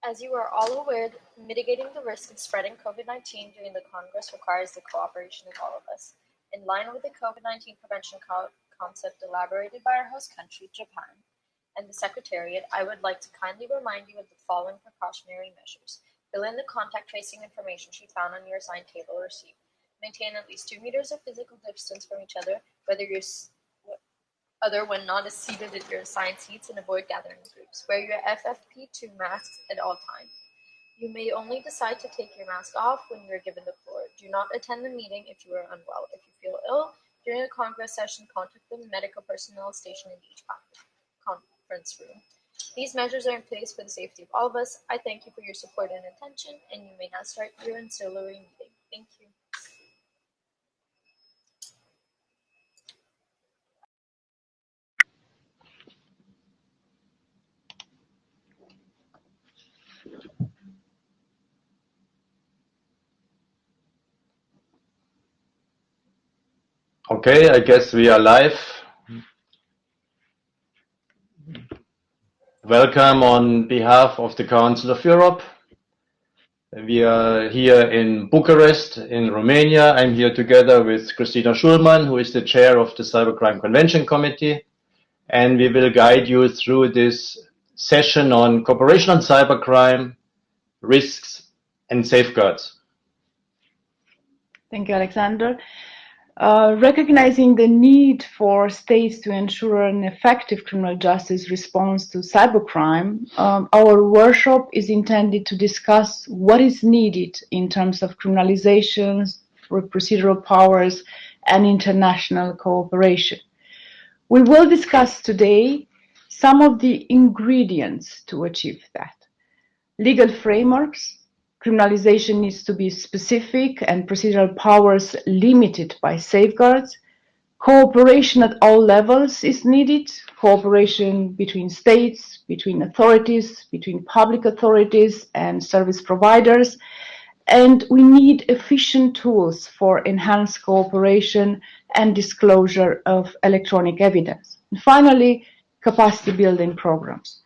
As you are all aware, mitigating the risk of spreading COVID-19 during the Congress requires the cooperation of all of us. In line with the COVID-19 prevention concept elaborated by our host country, Japan, and the Secretariat, I would like to kindly remind you of the following precautionary measures. Fill in the contact tracing information sheet found on your assigned table or receipt. Maintain at least 2 meters of physical distance from each other, when not seated at your assigned seats, and avoid gathering in groups. Wear your FFP2 masks at all times. You may only decide to take your mask off when you are given the floor. Do not attend the meeting if you are unwell. If you feel ill during a Congress session, contact the medical personnel stationed in each conference room. These measures are in place for the safety of all of us. I thank you for your support and attention, and you may now start your ancillary meeting. Thank you. Okay, I guess we are live. Welcome on behalf of the Council of Europe. We are here in Bucharest, in Romania. I'm here together with Christina Schulman, who is the chair of the Cybercrime Convention Committee, and we will guide you through this session on cooperation on cybercrime, risks, and safeguards. Thank you, Alexander. Recognizing the need for states to ensure an effective criminal justice response to cybercrime, our workshop is intended to discuss what is needed in terms of criminalizations, procedural powers, and international cooperation. We will discuss today some of the ingredients to achieve that. Legal frameworks. Criminalization needs to be specific and procedural powers limited by safeguards. Cooperation at all levels is needed. Cooperation between states, between authorities, between public authorities and service providers. And we need efficient tools for enhanced cooperation and disclosure of electronic evidence. And finally, capacity building programs.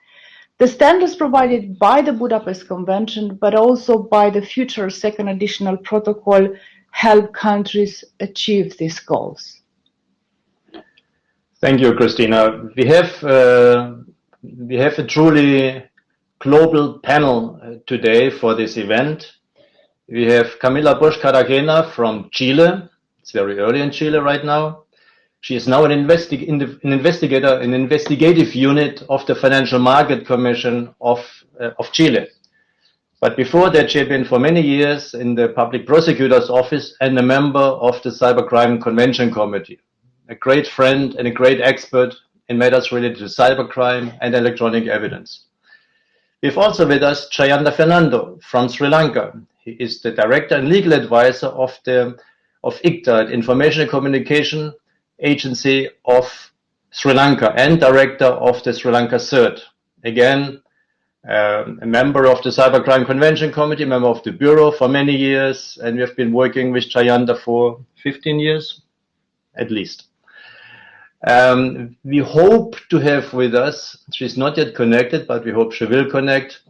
The standards provided by the Budapest Convention, but also by the future second additional protocol, help countries achieve these goals. Thank you, Christina. We have a truly global panel today for this event. We have Camila Bosch Cartagena from Chile. It's very early in Chile right now. She is now an investigator, an investigative unit of the Financial Market Commission of Chile. But before that, she had been for many years in the Public Prosecutor's Office and a member of the Cybercrime Convention Committee. A great friend and a great expert in matters related to cybercrime and electronic evidence. We have also with us Jayanta Fernando from Sri Lanka. He is the director and legal advisor of ICTA, Information and Communication Agency of Sri Lanka, and director of the Sri Lanka CERT. Again, a member of the Cybercrime Convention Committee, member of the Bureau for many years, and we have been working with Jayanta for 15 years, at least. We hope to have with us, she's not yet connected, but we hope she will connect,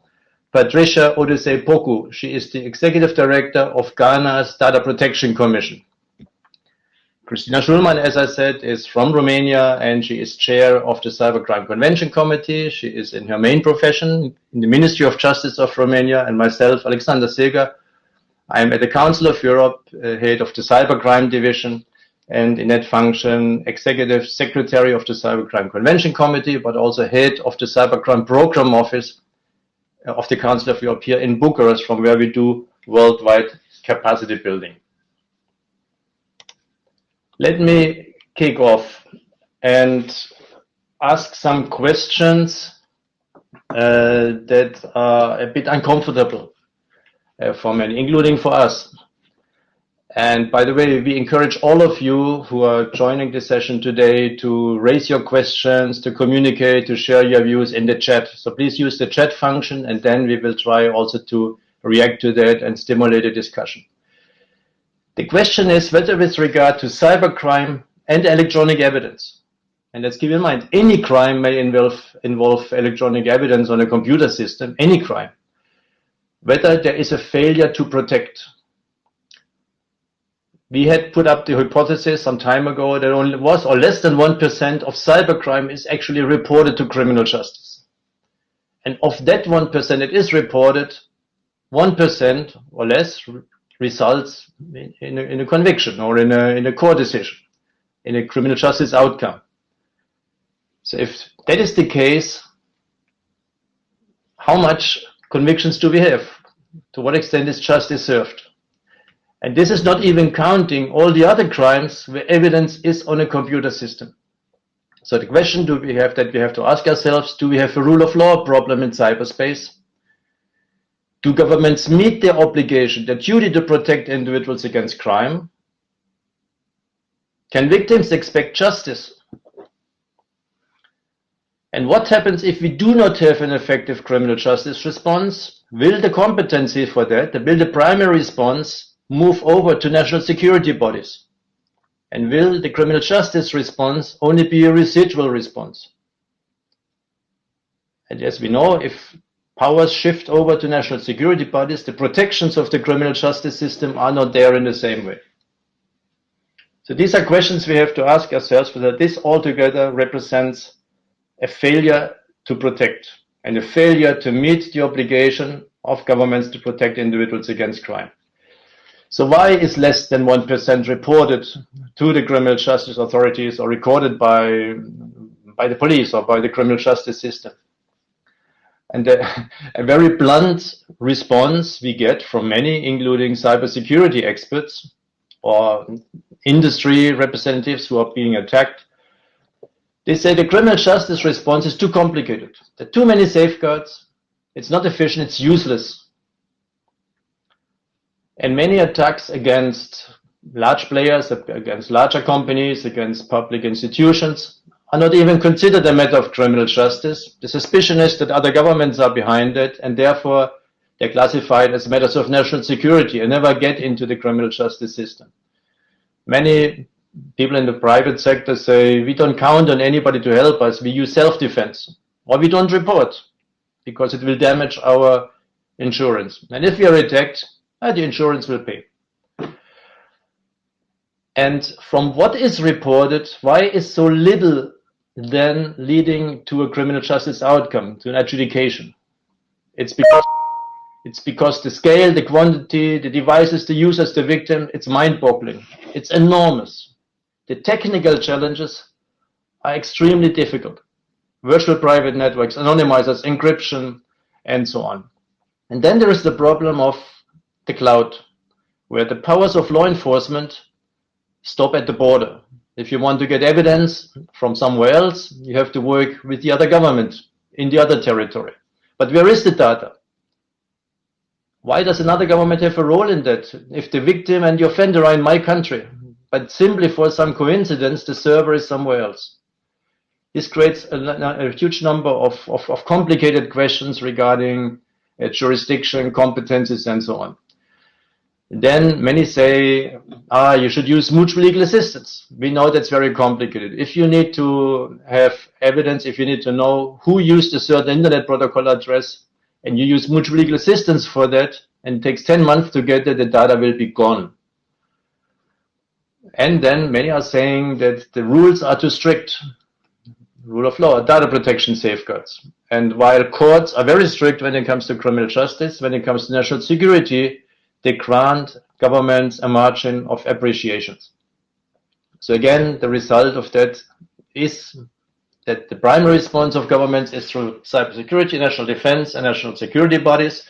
Patricia Odisei-Poku. She is the Executive Director of Ghana's Data Protection Commission. Christina Schulman, as I said, is from Romania, and she is chair of the Cybercrime Convention Committee. She is in her main profession in the Ministry of Justice of Romania, and myself, Alexander Seger. I am at the Council of Europe, head of the Cybercrime Division, and in that function, Executive Secretary of the Cybercrime Convention Committee, but also head of the Cybercrime Program Office of the Council of Europe here in Bucharest, from where we do worldwide capacity building. Let me kick off and ask some questions that are a bit uncomfortable for many, including for us. And by the way, we encourage all of you who are joining this session today to raise your questions, to communicate, to share your views in the chat. So please use the chat function, and then we will try also to react to that and stimulate a discussion. The question is whether with regard to cybercrime and electronic evidence, and let's keep in mind, any crime may involve electronic evidence on a computer system, any crime. whether there is a failure to protect. We had put up the hypothesis some time ago that only was or less than 1% of cybercrime is actually reported to criminal justice. And of that 1% it is reported, 1% or less results in a conviction or in a court decision, in a criminal justice outcome. So if that is the case, how much convictions do we have? To what extent is justice served? And this is not even counting all the other crimes where evidence is on a computer system. So the question we have to ask ourselves, do we have a rule of law problem in cyberspace? Do governments meet their obligation, their duty to protect individuals against crime? Can victims expect justice? And what happens if we do not have an effective criminal justice response? Will the competency for that, will the primary response move over to national security bodies? And will the criminal justice response only be a residual response? And as we know, if powers shift over to national security bodies, the protections of the criminal justice system are not there in the same way. So these are questions we have to ask ourselves, whether this altogether represents a failure to protect and a failure to meet the obligation of governments to protect individuals against crime. So why is less than 1% reported to the criminal justice authorities or recorded by the police or by the criminal justice system? And a very blunt response we get from many, including cybersecurity experts or industry representatives who are being attacked, they say the criminal justice response is too complicated. There are too many safeguards. It's not efficient. It's useless. And many attacks against large players, against larger companies, against public institutions are not even considered a matter of criminal justice. The suspicion is that other governments are behind it, and therefore they're classified as matters of national security and never get into the criminal justice system. Many people in the private sector say, we don't count on anybody to help us. We use self-defense, or we don't report because it will damage our insurance. And if we are attacked, the insurance will pay. And from what is reported, why is so little then leading to a criminal justice outcome, to an adjudication? It's because the scale, the quantity, the devices, the users, the victim, it's mind-boggling. It's enormous. The technical challenges are extremely difficult. Virtual private networks, anonymizers, encryption, and so on. And then there is the problem of the cloud, where the powers of law enforcement stop at the border. If you want to get evidence from somewhere else, you have to work with the other government in the other territory. But where is the data? Why does another government have a role in that? If the victim and the offender are in my country, but simply for some coincidence, the server is somewhere else. This creates a huge number of complicated questions regarding jurisdiction, competences, and so on. Then many say, you should use mutual legal assistance. We know that's very complicated. If you need to have evidence, if you need to know who used a certain internet protocol address, and you use mutual legal assistance for that, and it takes 10 months to get it, the data will be gone. And then many are saying that the rules are too strict. Rule of law, data protection safeguards. And while courts are very strict when it comes to criminal justice, when it comes to national security, they grant governments a margin of appreciations. So again, the result of that is that the primary response of governments is through cybersecurity, national defense, and national security bodies.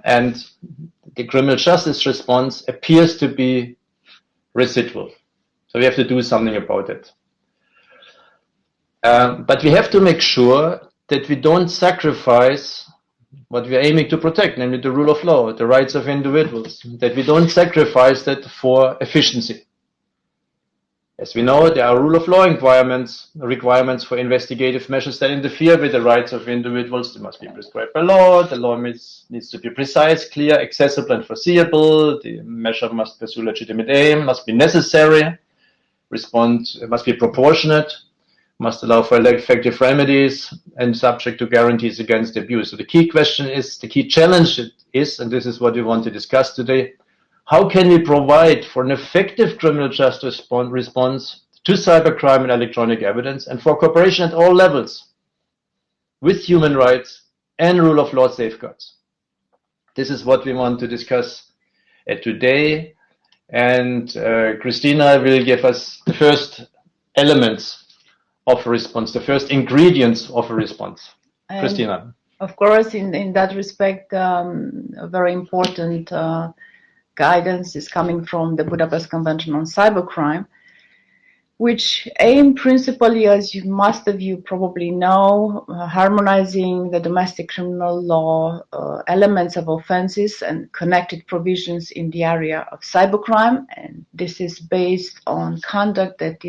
And the criminal justice response appears to be residual. So we have to do something about it. But we have to make sure that we don't sacrifice what we are aiming to protect, namely the rule of law, the rights of individuals, that we don't sacrifice that for efficiency. As we know, there are rule of law requirements for investigative measures that interfere with the rights of individuals. They must be prescribed by law. The law needs to be precise, clear, accessible, and foreseeable. The measure must pursue legitimate aim, must be necessary, must be proportionate. must allow for effective remedies, and subject to guarantees against abuse. So the key question is, the key challenge is, and this is what we want to discuss today, how can we provide for an effective criminal justice response to cybercrime and electronic evidence, and for cooperation at all levels with human rights and rule of law safeguards? This is what we want to discuss today, and Christina will give us the first elements of a response, the first ingredients of a response. And Christina. Of course, in that respect, a very important guidance is coming from the Budapest Convention on Cybercrime, which aim principally, as most of you probably know, harmonizing the domestic criminal law elements of offenses and connected provisions in the area of cybercrime. And this is based on conduct that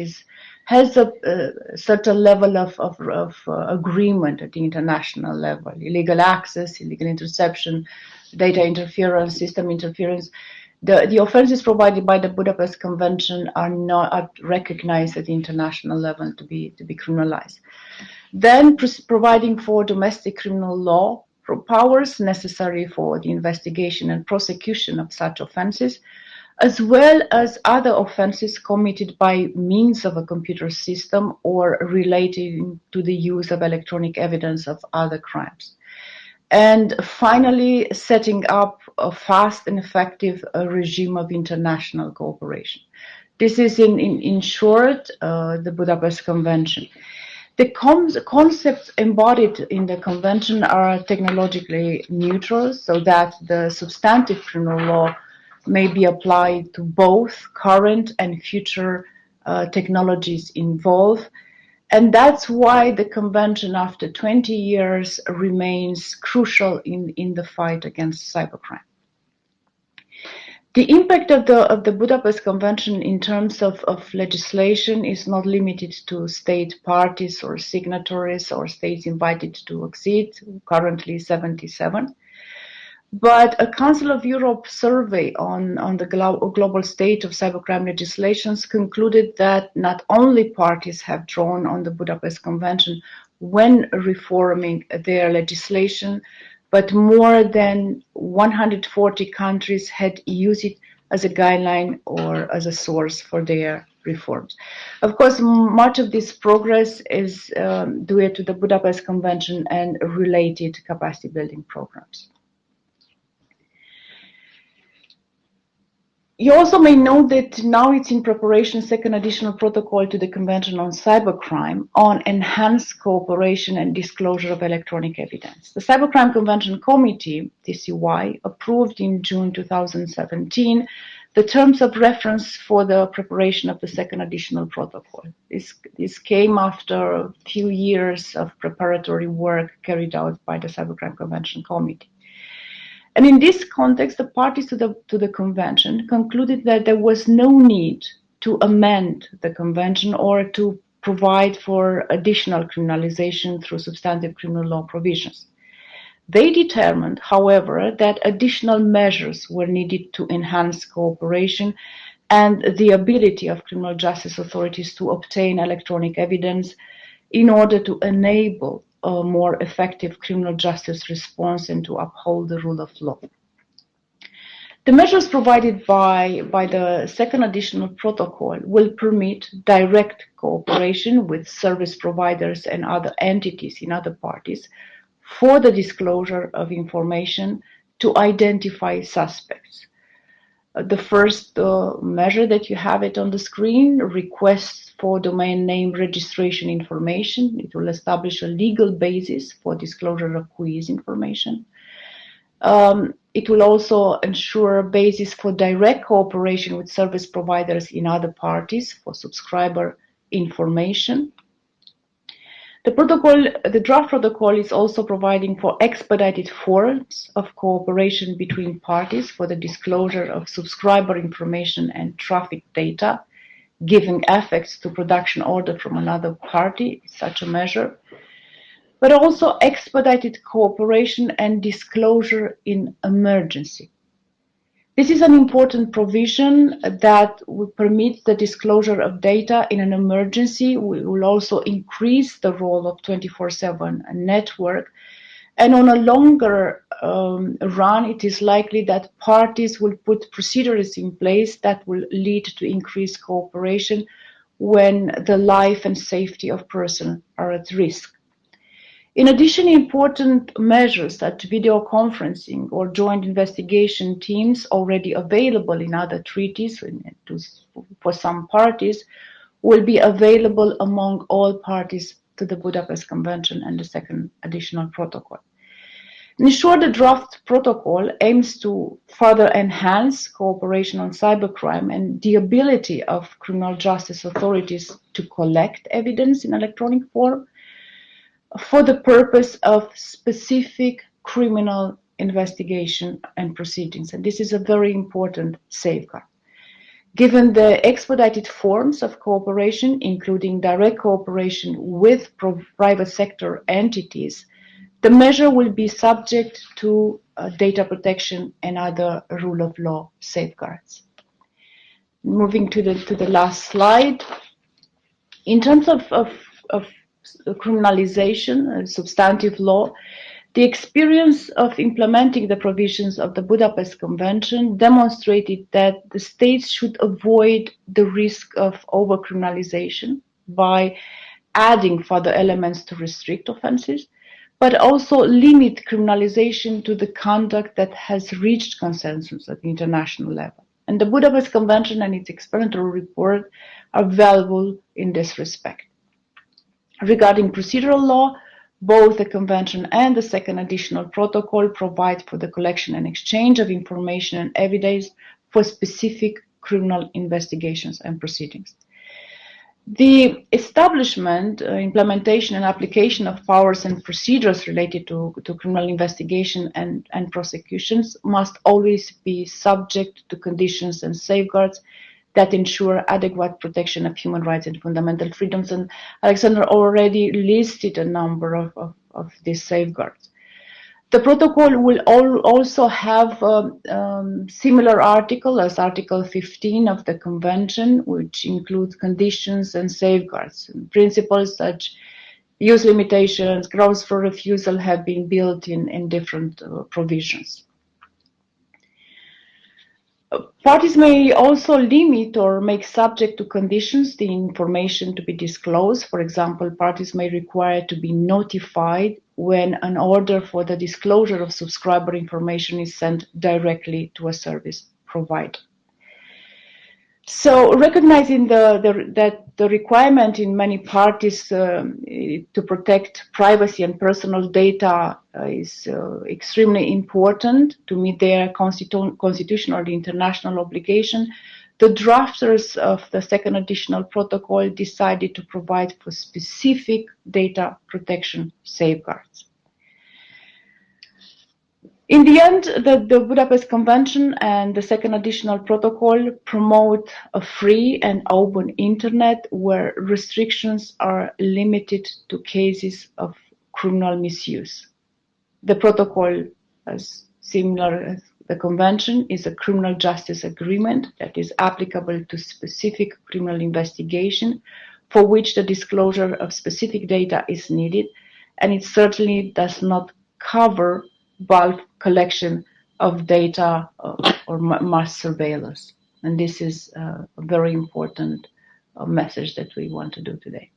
has a certain level of agreement at the international level: illegal access, illegal interception, data interference, system interference. The offenses provided by the Budapest Convention are not recognized at the international level to be criminalized. Then providing for domestic criminal law powers necessary for the investigation and prosecution of such offenses, as well as other offenses committed by means of a computer system or relating to the use of electronic evidence of other crimes. And finally, setting up a fast and effective regime of international cooperation. This is, in short, the Budapest Convention. The concepts embodied in the Convention are technologically neutral, so that the substantive criminal law may be applied to both current and future technologies involved. And that's why the Convention, after 20 years, remains crucial in the fight against cybercrime. The impact of the Budapest Convention in terms of legislation is not limited to state parties or signatories or states invited to accede, currently 77. But a Council of Europe survey on the global state of cybercrime legislations concluded that not only parties have drawn on the Budapest Convention when reforming their legislation, but more than 140 countries had used it as a guideline or as a source for their reforms. Of course, much of this progress is due to the Budapest Convention and related capacity building programs. You also may know that now it's in preparation second additional protocol to the Convention on Cybercrime on enhanced cooperation and disclosure of electronic evidence. The Cybercrime Convention Committee, TCY, approved in June 2017 the terms of reference for the preparation of the second additional protocol. This came after a few years of preparatory work carried out by the Cybercrime Convention Committee. And in this context, the parties to the convention concluded that there was no need to amend the convention or to provide for additional criminalization through substantive criminal law provisions. They determined, however, that additional measures were needed to enhance cooperation and the ability of criminal justice authorities to obtain electronic evidence in order to enable a more effective criminal justice response and to uphold the rule of law. The measures provided by the second additional protocol will permit direct cooperation with service providers and other entities in other parties for the disclosure of information to identify suspects. The first measure that you have it on the screen, requests for domain name registration information. It will establish a legal basis for disclosure of who is information. It will also ensure a basis for direct cooperation with service providers in other parties for subscriber information. The draft protocol is also providing for expedited forms of cooperation between parties for the disclosure of subscriber information and traffic data, giving effect to production order from another party, such a measure, but also expedited cooperation and disclosure in emergency. This is an important provision that will permit the disclosure of data in an emergency. We will also increase the role of 24/7 network. And on a longer run, it is likely that parties will put procedures in place that will lead to increased cooperation when the life and safety of persons are at risk. In addition, important measures such as video conferencing or joint investigation teams already available in other treaties for some parties will be available among all parties to the Budapest Convention and the second additional protocol. In short, the draft protocol aims to further enhance cooperation on cybercrime and the ability of criminal justice authorities to collect evidence in electronic form for the purpose of specific criminal investigation and proceedings. And this is a very important safeguard. Given the expedited forms of cooperation, including direct cooperation with private sector entities, the measure will be subject to data protection and other rule of law safeguards. Moving to the last slide. In terms of criminalization, substantive law, the experience of implementing the provisions of the Budapest Convention demonstrated that the states should avoid the risk of over-criminalization by adding further elements to restrict offenses, but also limit criminalization to the conduct that has reached consensus at the international level. And the Budapest Convention and its explanatory report are valuable in this respect. Regarding procedural law, both the Convention and the second additional protocol provide for the collection and exchange of information and evidence for specific criminal investigations and proceedings. The establishment, implementation and application of powers and procedures related to criminal investigation and prosecutions must always be subject to conditions and safeguards that ensure adequate protection of human rights and fundamental freedoms. And Alexander already listed a number of these safeguards. The protocol will also have similar article as Article 15 of the Convention, which includes conditions and safeguards. And principles such use limitations, grounds for refusal have been built in different provisions. Parties may also limit or make subject to conditions the information to be disclosed. For example, parties may require to be notified when an order for the disclosure of subscriber information is sent directly to a service provider. So, recognizing that the requirement in many parties to protect privacy and personal data is extremely important to meet their constitutional and international obligation, the drafters of the second additional protocol decided to provide for specific data protection safeguards. In the end, the Budapest Convention and the second additional protocol promote a free and open internet where restrictions are limited to cases of criminal misuse. The protocol, as similar as the Convention, is a criminal justice agreement that is applicable to specific criminal investigation for which the disclosure of specific data is needed, and it certainly does not cover bulk collection of data or mass surveillance. And this is a very important message that we want to do today.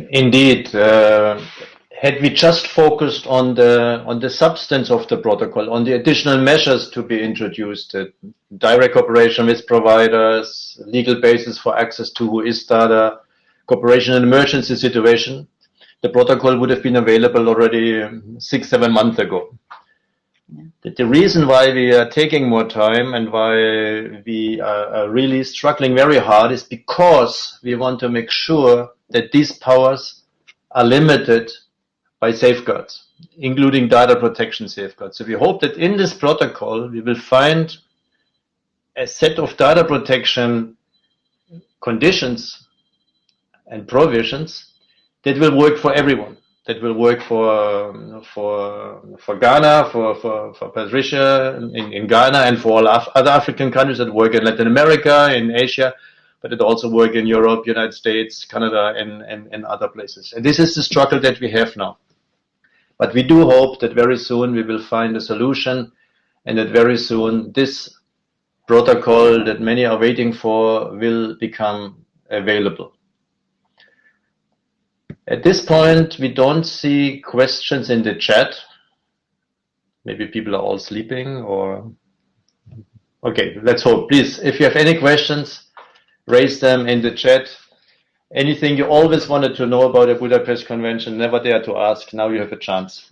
Indeed. Had we just focused on the substance of the protocol, on the additional measures to be introduced, direct cooperation with providers, legal basis for access to who is data, cooperation in emergency situation, the protocol would have been available already 6-7 months ago. Yeah. The reason why we are taking more time and why we are really struggling very hard is because we want to make sure that these powers are limited by safeguards, including data protection safeguards. So we hope that in this protocol we will find a set of data protection conditions and provisions that will work for everyone. that will work for Ghana, for Patricia in Ghana, and for all other African countries that work in Latin America, in Asia, but it also work in Europe, United States, Canada, and other places. And this is the struggle that we have now. But we do hope that very soon we will find a solution, and that very soon this protocol that many are waiting for will become available. At this point, we don't see questions in the chat. Maybe people are all sleeping, or... Okay, let's hope. Please, if you have any questions, raise them in the chat. Anything you always wanted to know about the Budapest Convention, never dare to ask. Now you have a chance.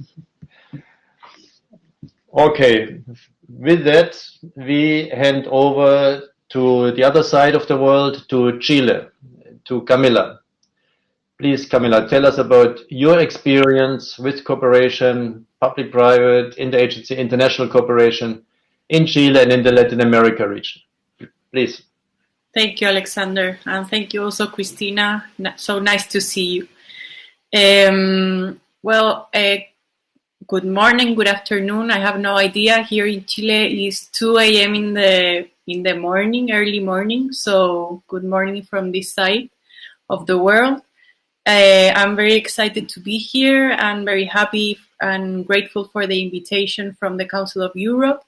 Okay, with that, we hand over to the other side of the world, to Chile, to Camila. Please, Camila, tell us about your experience with cooperation, public-private, interagency, international cooperation in Chile and in the Latin America region. Please. Thank you, Alexander, and thank you also, Christina. So nice to see you. Good morning, good afternoon. I have no idea. Here in Chile is 2 a.m. in the morning, early morning. So good morning from this side of the world. I'm very excited to be here and very happy and grateful for the invitation from the Council of Europe.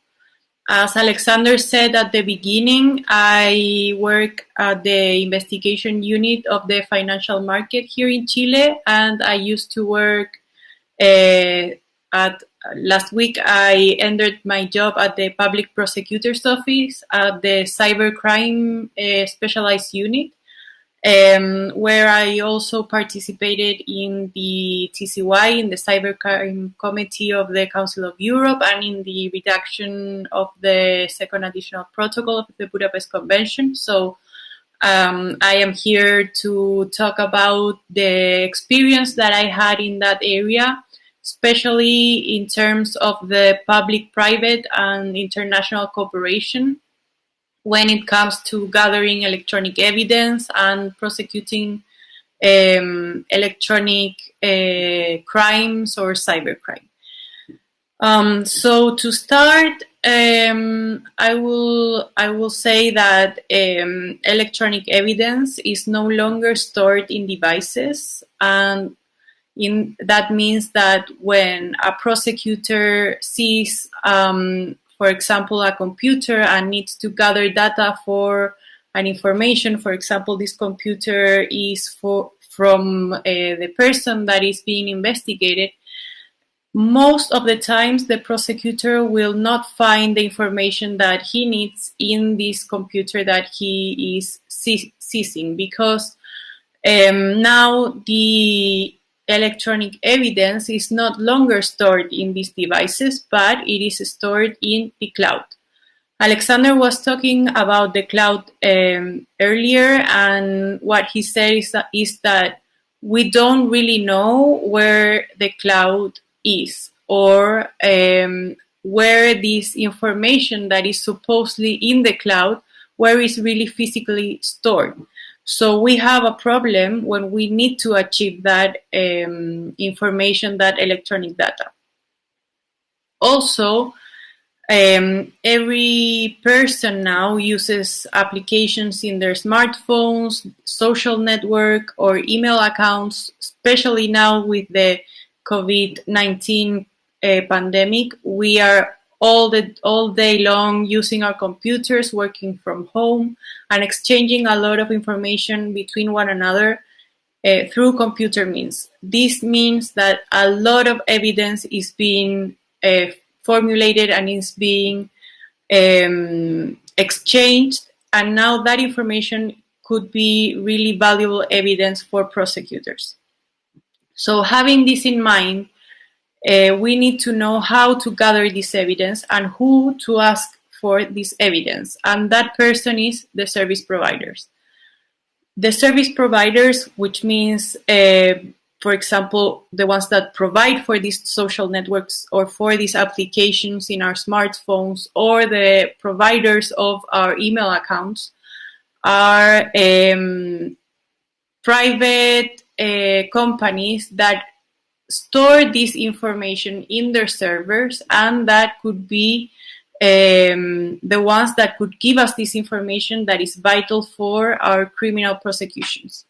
As Alexander said at the beginning, I work at the investigation unit of the financial market here in Chile, and I used to work last week I entered my job at the Public Prosecutor's Office at the cybercrime specialized unit, where I also participated in the TCY, in the Cybercrime Committee of the Council of Europe, and in the redaction of the second additional protocol of the Budapest Convention. So I am here to talk about the experience that I had in that area, especially in terms of the public-private and international cooperation when it comes to gathering electronic evidence and prosecuting electronic crimes or cybercrime. So to start, I will say that electronic evidence is no longer stored in devices, and that means that when a prosecutor sees, for example, a computer and needs to gather data for an information, for example, this computer is from the person that is being investigated, most of the times the prosecutor will not find the information that he needs in this computer that he is seizing, because now the electronic evidence is not longer stored in these devices, but it is stored in the cloud. Alexander was talking about the cloud earlier, and what he said is that we don't really know where the cloud is, or where this information that is supposedly in the cloud, where is really physically stored. So we have a problem when we need to achieve that information, that electronic data. Also, every person now uses applications in their smartphones, social network, or email accounts, especially now with the COVID-19 pandemic. We are all day long using our computers, working from home, and exchanging a lot of information between one another through computer means. This means that a lot of evidence is being formulated and is being exchanged, and now that information could be really valuable evidence for prosecutors. So having this in mind, we need to know how to gather this evidence and who to ask for this evidence, and that person is the service providers. The service providers, which means, for example, the ones that provide for these social networks or for these applications in our smartphones, or the providers of our email accounts, are private companies that store this information in their servers, and that could be the ones that could give us this information that is vital for our criminal prosecutions.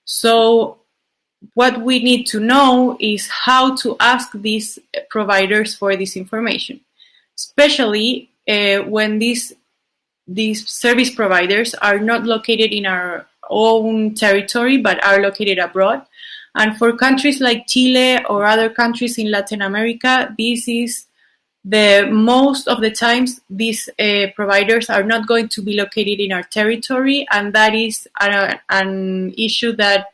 So what we need to know is how to ask these providers for this information, especially when these service providers are not located in our own territory but are located abroad. And for countries like Chile or other countries in Latin America, this is most of the times these providers are not going to be located in our territory, and that is an issue that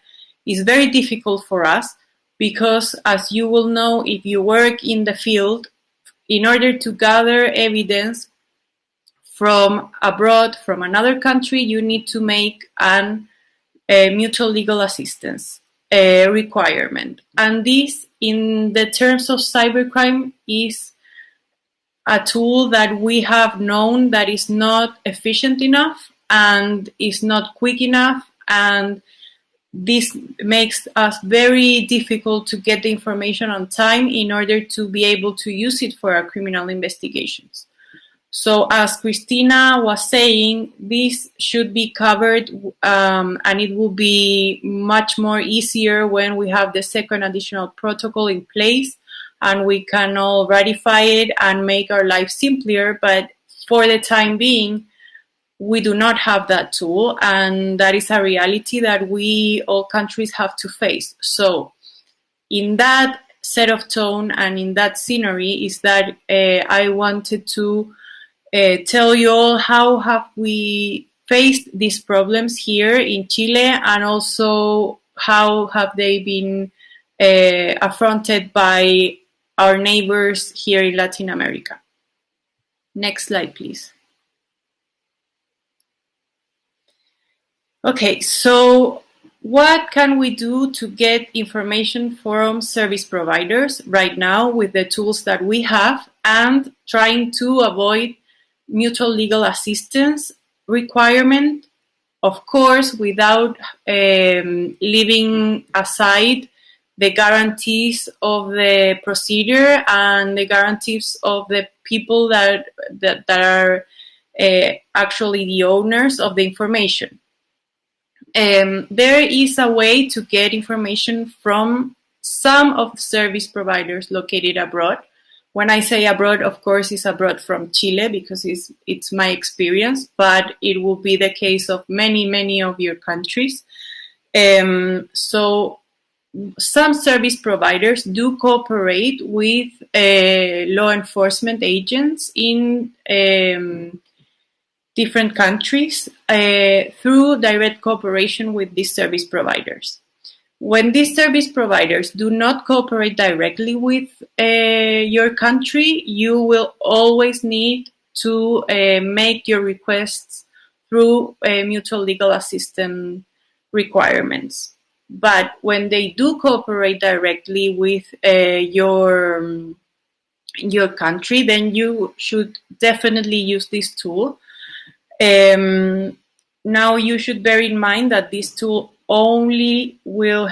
is very difficult for us because, as you will know if you work in the field, in order to gather evidence from abroad, from another country, you need to make a mutual legal assistance requirement. And this, in the terms of cybercrime, is a tool that we have known that is not efficient enough and is not quick enough, and this makes us very difficult to get the information on time in order to be able to use it for our criminal investigations. So as Christina was saying, this should be covered and it will be much more easier when we have the second additional protocol in place and we can all ratify it and make our life simpler. But for the time being, we do not have that tool, and that is a reality that all countries have to face. So in that set of tone and in that scenery is that I wanted to tell you all how have we faced these problems here in Chile, and also how have they been affronted by our neighbors here in Latin America. Next slide, please. Okay, so what can we do to get information from service providers right now with the tools that we have, and trying to avoid mutual legal assistance requirement, of course, without leaving aside the guarantees of the procedure and the guarantees of the people that are actually the owners of the information. There is a way to get information from some of the service providers located abroad. When I say abroad, of course, it's abroad from Chile because it's my experience, but it will be the case of many of your countries. So some service providers do cooperate with law enforcement agents in different countries through direct cooperation with these service providers. When these service providers do not cooperate directly with your country, you will always need to make your requests through mutual legal assistance requirements. But when they do cooperate directly with your country, then you should definitely use this tool. Now you should bear in mind that this tool only will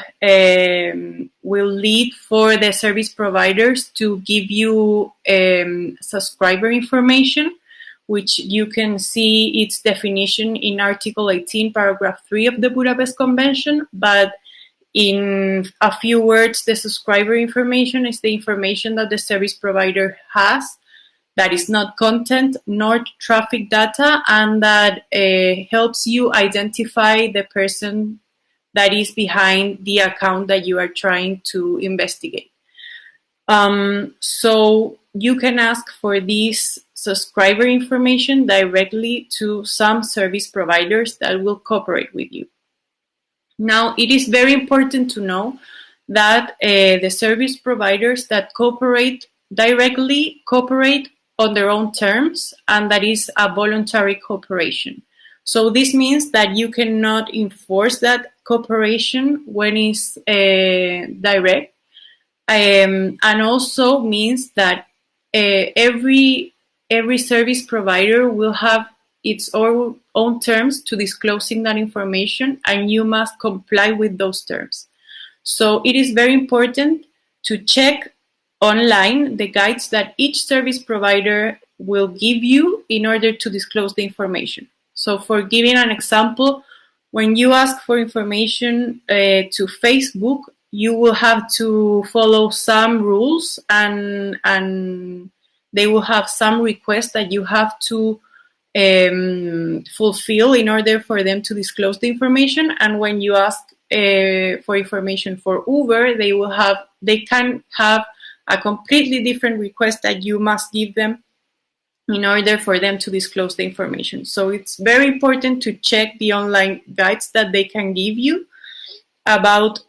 lead for the service providers to give you subscriber information, which you can see its definition in Article 18, Paragraph 3 of the Budapest Convention. But in a few words, the subscriber information is the information that the service provider has that is not content nor traffic data, and that helps you identify the person that is behind the account that you are trying to investigate. So you can ask for this subscriber information directly to some service providers that will cooperate with you. Now, it is very important to know that the service providers that cooperate directly cooperate on their own terms, and that is a voluntary cooperation. So this means that you cannot enforce that cooperation when it's direct, and also means that every service provider will have its own terms to disclosing that information, and you must comply with those terms. So it is very important to check online the guides that each service provider will give you in order to disclose the information. So for giving an example, when you ask for information to Facebook, you will have to follow some rules and they will have some requests that you have to fulfill in order for them to disclose the information. And when you ask for information for Uber, they can have a completely different request that you must give them in order for them to disclose the information. So it's very important to check the online guides that they can give you about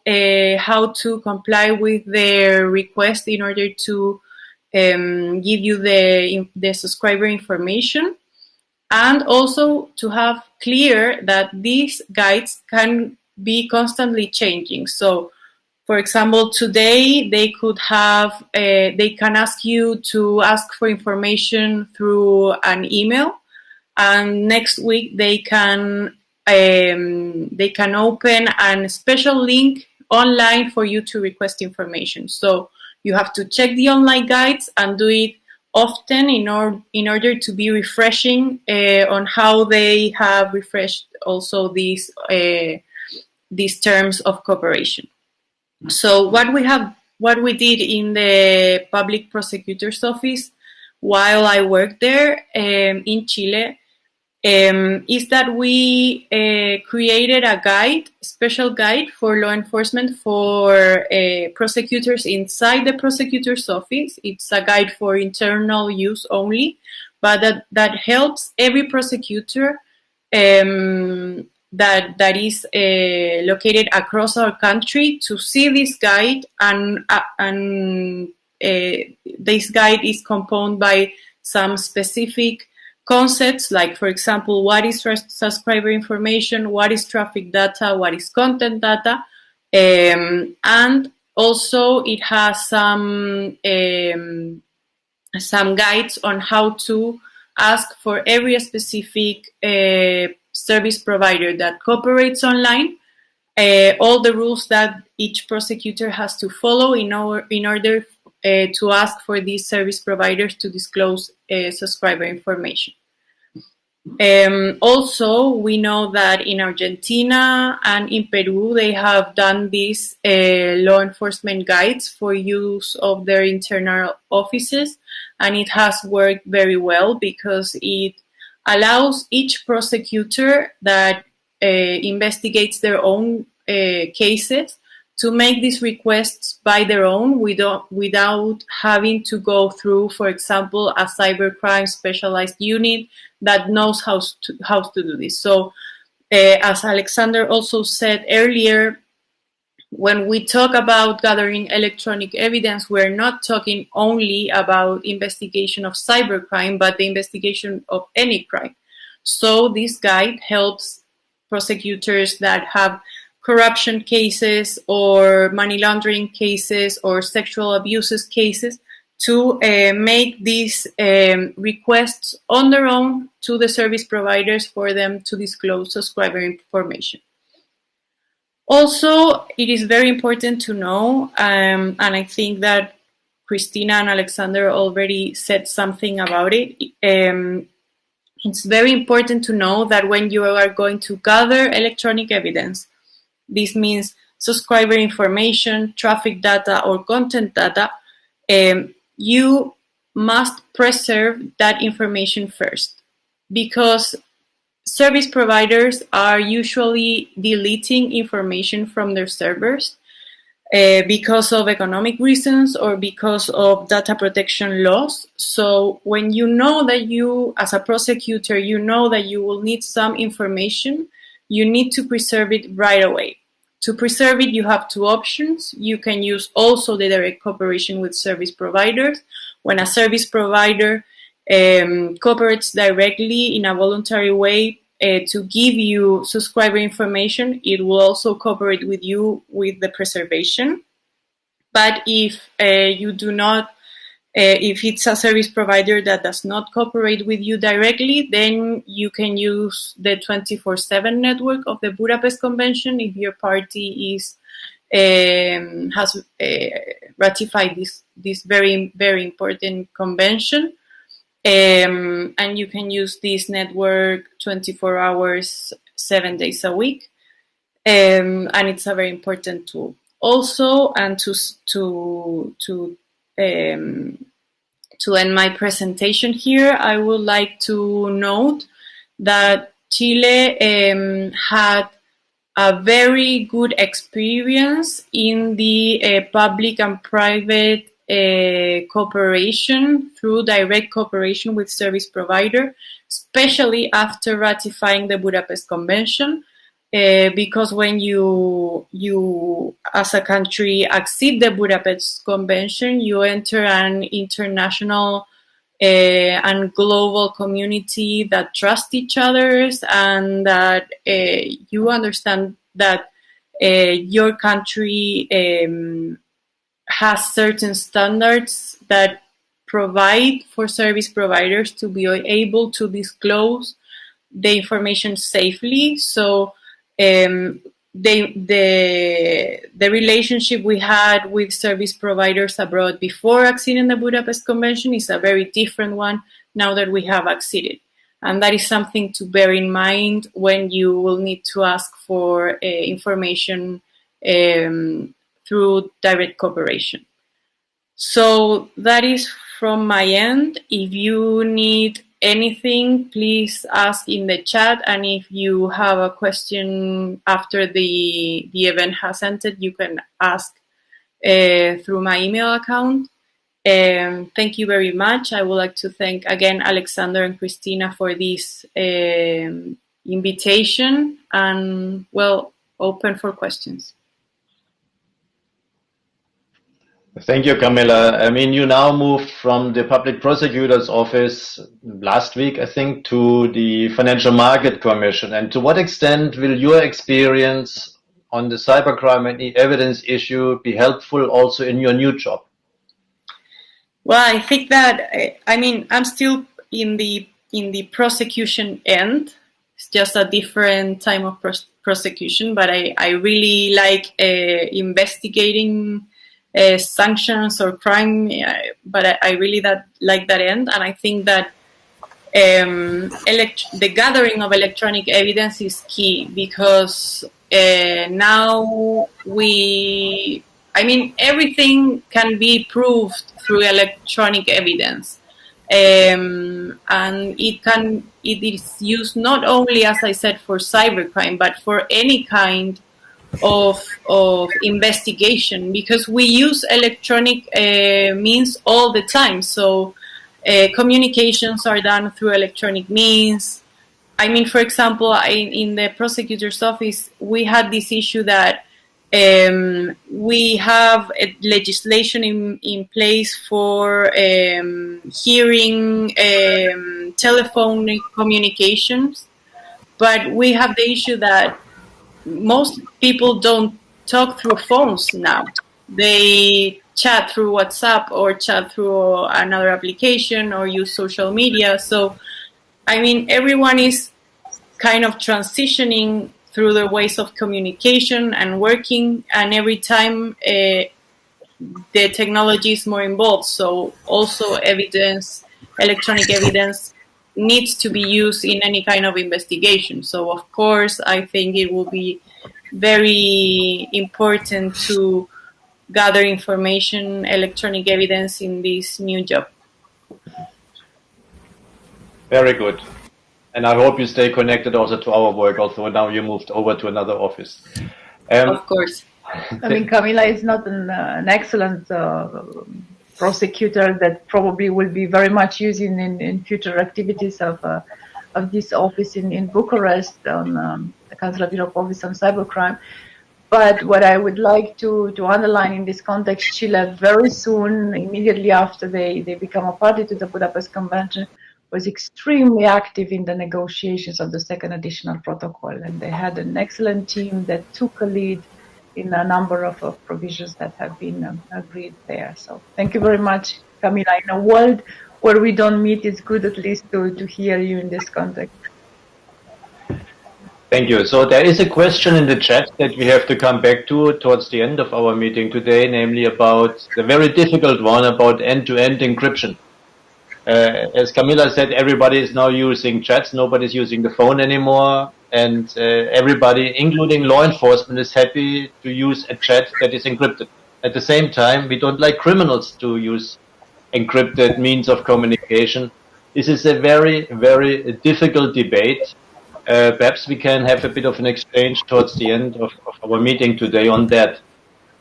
how to comply with their request in order to give you the subscriber information, and also to have clear that these guides can be constantly changing. So, for example, today they could have, they can ask you to ask for information through an email, and next week they can open a special link online for you to request information. So you have to check the online guides and do it often in order to be refreshing on how they have refreshed also these terms of cooperation. So what we did in the public prosecutor's office while I worked there in Chile is that we created a special guide for law enforcement for prosecutors inside the prosecutor's office. It's a guide for internal use only, but that helps every prosecutor that is located across our country to see this guide, and this guide is composed by some specific concepts, like, for example, what is subscriber information, what is traffic data, what is content data, and also it has some guides on how to ask for every specific service provider that cooperates online, all the rules that each prosecutor has to follow in order to ask for these service providers to disclose subscriber information. Also, we know that in Argentina and in Peru, they have done these law enforcement guides for use of their internal offices, and it has worked very well because it allows each prosecutor that investigates their own cases to make these requests by their own without having to go through, for example, a cybercrime specialized unit that knows how to do this. So, as Alexander also said earlier, when we talk about gathering electronic evidence, we're not talking only about investigation of cybercrime, but the investigation of any crime. So this guide helps prosecutors that have corruption cases or money laundering cases or sexual abuses cases to make these requests on their own to the service providers for them to disclose subscriber information. Also, it is very important to know, and I think that Christina and Alexander already said something about it. It's very important to know that when you are going to gather electronic evidence, this means subscriber information, traffic data, or content data, you must preserve that information first, because service providers are usually deleting information from their servers because of economic reasons or because of data protection laws. So when you know that you, as a prosecutor, you know that you will need some information, you need to preserve it right away. To preserve it, you have two options. You can use also the direct cooperation with service providers. When a service provider cooperates directly in a voluntary way to give you subscriber information, it will also cooperate with you with the preservation. But if you do not, if it's a service provider that does not cooperate with you directly, then you can use the 24/7 network of the Budapest Convention if your party is has ratified this very, very important convention. And you can use this network 24 hours, 7 days a week. And it's a very important tool. Also, and to end my presentation here, I would like to note that Chile had a very good experience in the public and private cooperation through direct cooperation with service provider, especially after ratifying the Budapest Convention. Because when you as a country accede the Budapest Convention, you enter an international and global community that trust each other, and that you understand that your country has certain standards that provide for service providers to be able to disclose the information safely. So the relationship we had with service providers abroad before acceding the Budapest Convention is a very different one now that we have acceded. And that is something to bear in mind when you will need to ask for information through direct cooperation. So that is from my end. If you need anything, please ask in the chat, and if you have a question after the event has ended, you can ask through my email account. Thank you very much. I would like to thank again Alexander and Christina for this invitation, and well, open for questions. Thank you, Camilla. I mean, you now moved from the Public Prosecutor's Office last week, I think, to the Financial Market Commission. And to what extent will your experience on the cybercrime and evidence issue be helpful also in your new job? Well, I think that, I mean, I'm still in the prosecution end. It's just a different time of prosecution, but I really like investigating sanctions or crime, but I really like that end, and I think that the gathering of electronic evidence is key, because now everything can be proved through electronic evidence, and it is used not only, as I said, for cybercrime, but for any kind of investigation, because we use electronic means all the time. So communications are done through electronic means. I mean, for example, in the prosecutor's office, we had this issue that we have legislation in place for hearing telephonic communications, but we have the issue that most people don't talk through phones now. They chat through WhatsApp or chat through another application or use social media. So, I mean, everyone is kind of transitioning through their ways of communication and working, and every time the technology is more involved. So also electronic evidence needs to be used in any kind of investigation. So of course, I think it will be very important to gather information, electronic evidence in this new job. Very good. And I hope you stay connected also to our work, although now you moved over to another office. Of course. I mean, Camilla is not an excellent prosecutor that probably will be very much used in future activities of this office in Bucharest on the Council of Europe Office on Cybercrime. But what I would like to underline in this context, Chile very soon, immediately after they become a party to the Budapest Convention, was extremely active in the negotiations of the second additional protocol. And they had an excellent team that took a lead in a number of provisions that have been agreed there. So thank you very much, Camila. In a world where we don't meet, it's good at least to hear you in this context. Thank you. So there is a question in the chat that we have to come back to towards the end of our meeting today, namely about the very difficult one about end-to-end encryption. As Camilla said, everybody is now using chats. Nobody's using the phone anymore. And everybody, including law enforcement, is happy to use a chat that is encrypted. At the same time, we don't like criminals to use encrypted means of communication. This is a very, very difficult debate. Perhaps we can have a bit of an exchange towards the end of our meeting today on that.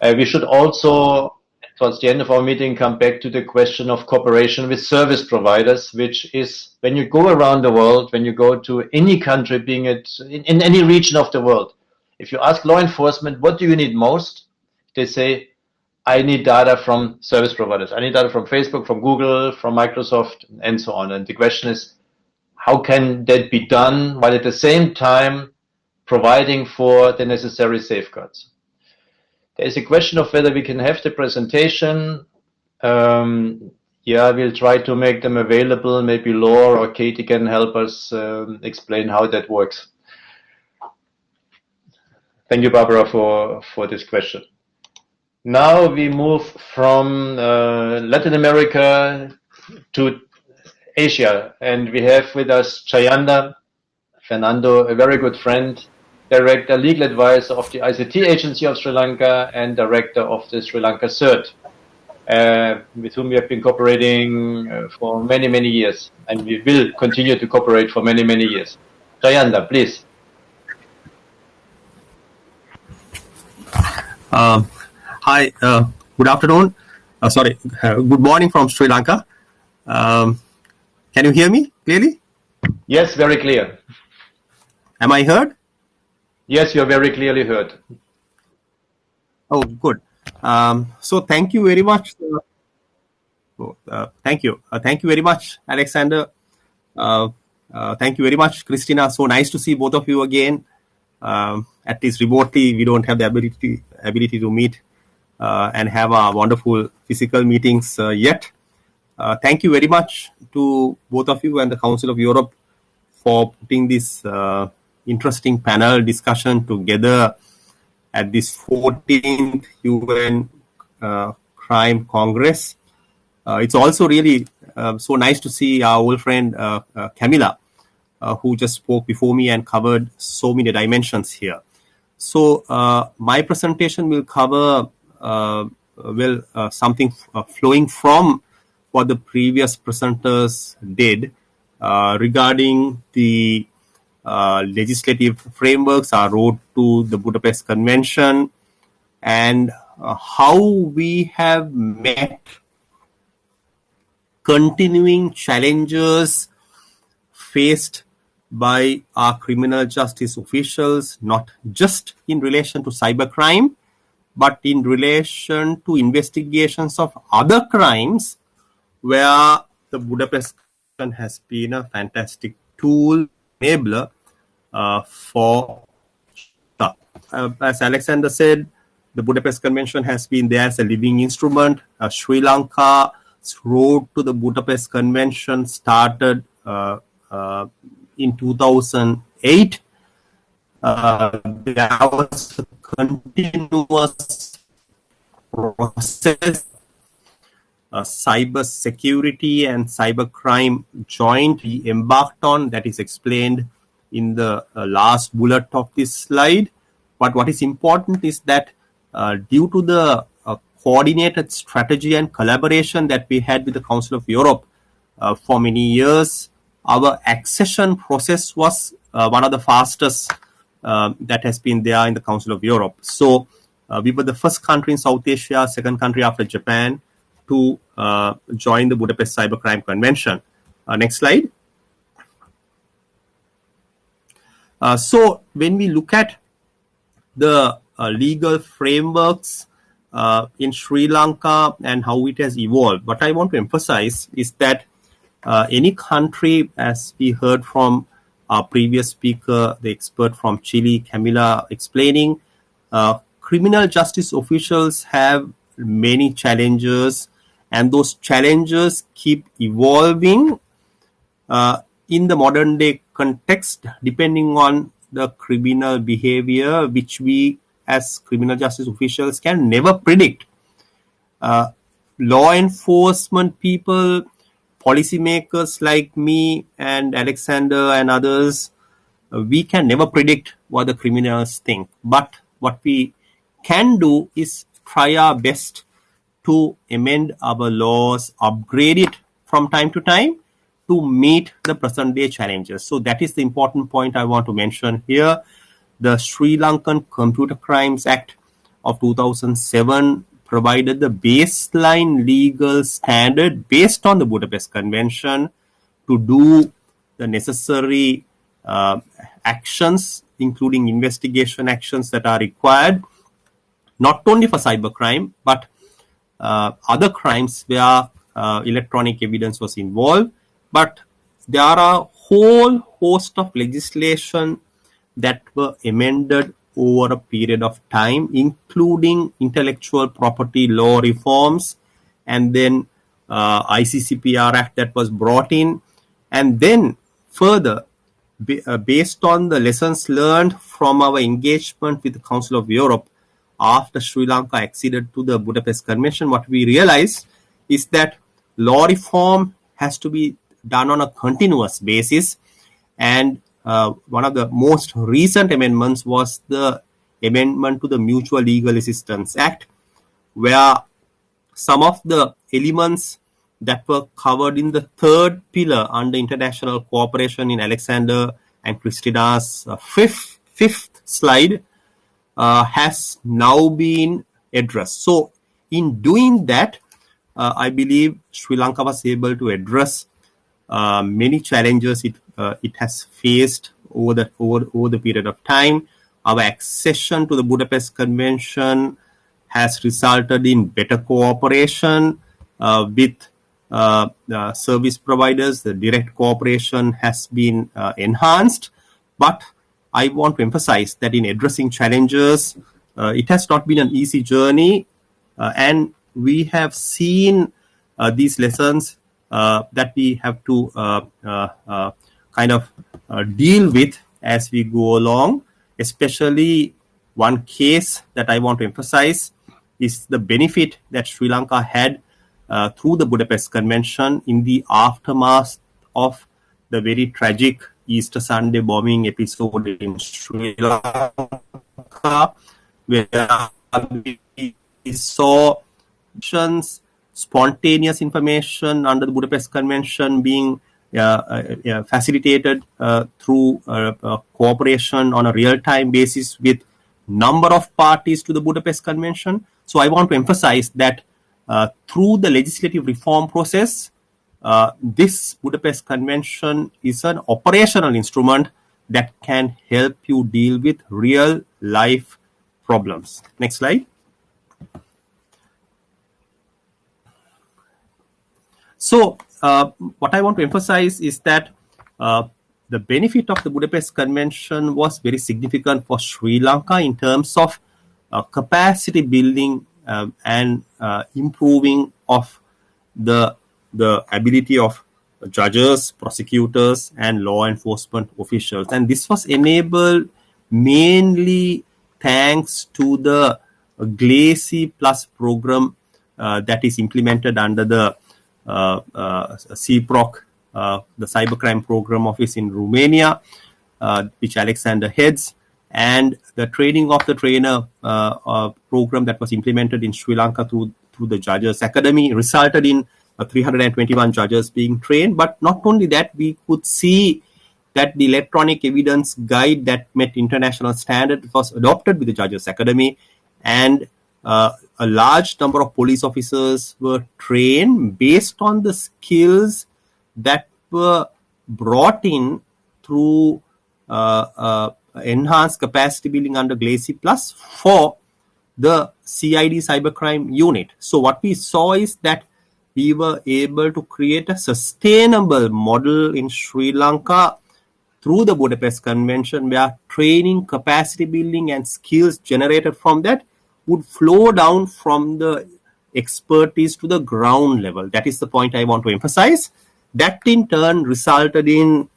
We should also, towards the end of our meeting, come back to the question of cooperation with service providers, which is when you go around the world, when you go to any country, being it in any region of the world, if you ask law enforcement, what do you need most? They say, I need data from service providers. I need data from Facebook, from Google, from Microsoft, and so on. And the question is, how can that be done while at the same time providing for the necessary safeguards? There is a question of whether we can have the presentation. Yeah, we'll try to make them available. Maybe Laura or Katie can help us explain how that works. Thank you, Barbara, for this question. Now we move from Latin America to Asia, and we have with us Jayanda Fernando, a very good friend, Director, Legal Advisor of the ICT Agency of Sri Lanka and Director of the Sri Lanka CERT, with whom we have been cooperating for many, many years, and we will continue to cooperate for many, many years. Jayanda, please. Hi, good afternoon. Good morning from Sri Lanka. Can you hear me clearly? Yes, very clear. Am I heard? Yes, you are very clearly heard. Oh, good. So thank you very much. Thank you. Thank you very much, Alexander. Thank you very much, Christina. So nice to see both of you again. At least remotely, we don't have the ability to meet and have our wonderful physical meetings yet. Thank you very much to both of you and the Council of Europe for putting this interesting panel discussion together at this 14th UN Crime Congress. It's also really so nice to see our old friend Camilla, who just spoke before me and covered so many dimensions here. So my presentation will cover something flowing from what the previous presenters did regarding the legislative frameworks, our road to the Budapest Convention, and how we have met continuing challenges faced by our criminal justice officials, not just in relation to cybercrime, but in relation to investigations of other crimes where the Budapest Convention has been a fantastic tool, enabler for. As Alexander said, the Budapest Convention has been there as a living instrument. Sri Lanka's road to the Budapest Convention started in 2008. There was a continuous process. Cyber security and cybercrime joint we embarked on, that is explained in the last bullet of this slide. But what is important is that due to the coordinated strategy and collaboration that we had with the Council of Europe for many years, our accession process was one of the fastest that has been there in the Council of Europe. So we were the first country in South Asia, second country after Japan, to join the Budapest Cybercrime Convention. Next slide. So when we look at the legal frameworks in Sri Lanka and how it has evolved, what I want to emphasize is that any country, as we heard from our previous speaker, the expert from Chile, Camilla, explaining, criminal justice officials have many challenges, and those challenges keep evolving in the modern day context, depending on the criminal behavior which we as criminal justice officials can never predict. Law enforcement people, policymakers like me and Alexander and others, we can never predict what the criminals think. But what we can do is try our best to amend our laws, upgrade it from time to time to meet the present day challenges. So that is the important point I want to mention here. The Sri Lankan Computer Crimes Act of 2007 provided the baseline legal standard based on the Budapest Convention to do the necessary actions, including investigation actions that are required, not only for cybercrime, but other crimes where electronic evidence was involved. But there are a whole host of legislation that were amended over a period of time, including intellectual property law reforms, and then ICCPR Act that was brought in. And then further, based on the lessons learned from our engagement with the Council of Europe after Sri Lanka acceded to the Budapest Convention, what we realized is that law reform has to be done on a continuous basis. And one of the most recent amendments was the amendment to the Mutual Legal Assistance Act, where some of the elements that were covered in the third pillar under international cooperation in Alexander and Christina's fifth slide has now been addressed. So in doing that, I believe Sri Lanka was able to address many challenges it has faced over the period of time. Our accession to the Budapest Convention has resulted in better cooperation with service providers. The direct cooperation has been enhanced. But I want to emphasize that in addressing challenges, it has not been an easy journey. And we have seen these lessons that we have to kind of deal with as we go along. Especially one case that I want to emphasize is the benefit that Sri Lanka had through the Budapest Convention in the aftermath of the very tragic Easter Sunday bombing episode in Sri Lanka, where we saw spontaneous information under the Budapest Convention being facilitated through cooperation on a real-time basis with number of parties to the Budapest Convention. So I want to emphasize that through the legislative reform process, this Budapest Convention is an operational instrument that can help you deal with real-life problems. Next slide. So what I want to emphasize is that the benefit of the Budapest Convention was very significant for Sri Lanka in terms of capacity building and improving of the ability of judges, prosecutors, and law enforcement officials. And this was enabled mainly thanks to the GLACY Plus program that is implemented under the CPROC, the Cybercrime Program Office in Romania, which Alexander heads, and the training of the trainer program that was implemented in Sri Lanka through the Judges Academy resulted in 321 judges being trained. But not only that, we could see that the electronic evidence guide that met international standard was adopted with the Judges Academy, and a large number of police officers were trained based on the skills that were brought in through enhanced capacity building under GLACY Plus for the CID cybercrime unit. So what we saw is that we were able to create a sustainable model in Sri Lanka through the Budapest Convention, where training, capacity building, and skills generated from that would flow down from the expertise to the ground level. That is the point I want to emphasize. That in turn resulted in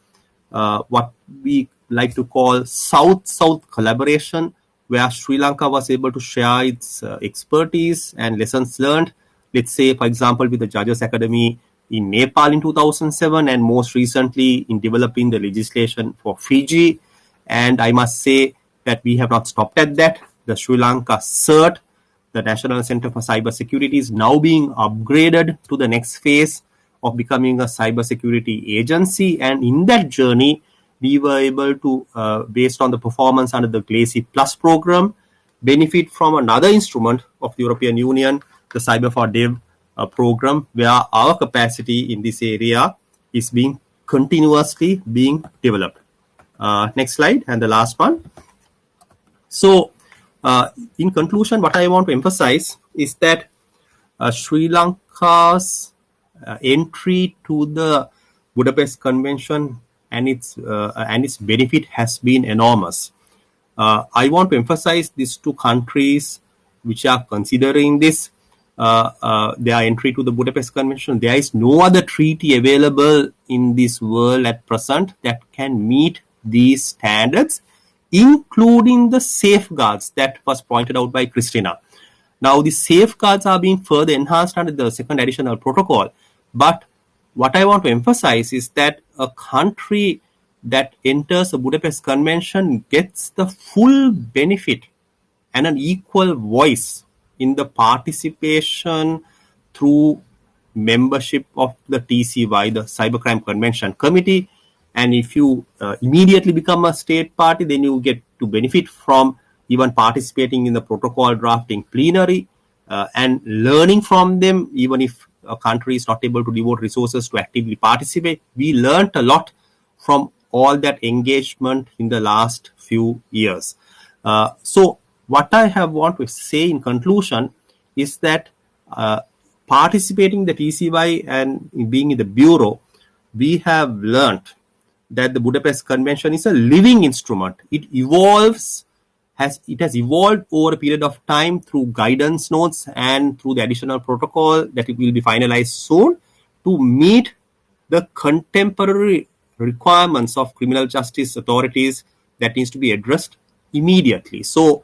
what we like to call South-South collaboration, where Sri Lanka was able to share its expertise and lessons learned. Let's say, for example, with the Judges Academy in Nepal in 2007, and most recently in developing the legislation for Fiji. And I must say that we have not stopped at that. The Sri Lanka CERT, the National Center for Cybersecurity, is now being upgraded to the next phase of becoming a cybersecurity agency. And in that journey, we were able to, based on the performance under the GLACY Plus program, benefit from another instrument of the European Union, the Cyber for Dev program, where our capacity in this area is being continuously being developed. Next slide, and the last one. So, in conclusion, what I want to emphasize is that Sri Lanka's entry to the Budapest Convention and its benefit has been enormous. I want to emphasize these two countries which are considering this, their entry to the Budapest Convention. There is no other treaty available in this world at present that can meet these standards, including the safeguards that was pointed out by Christina. Now, the safeguards are being further enhanced under the second additional protocol. But what I want to emphasize is that a country that enters the Budapest Convention gets the full benefit and an equal voice in the participation through membership of the TCY, the Cybercrime Convention Committee. And if you immediately become a state party, then you get to benefit from even participating in the protocol drafting plenary and learning from them, even if a country is not able to devote resources to actively participate. We learned a lot from all that engagement in the last few years. So what I want to say in conclusion is that participating in the TCY and being in the Bureau, we have learned that the Budapest Convention is a living instrument. It has evolved over a period of time through guidance notes and through the additional protocol that it will be finalized soon to meet the contemporary requirements of criminal justice authorities that needs to be addressed immediately. So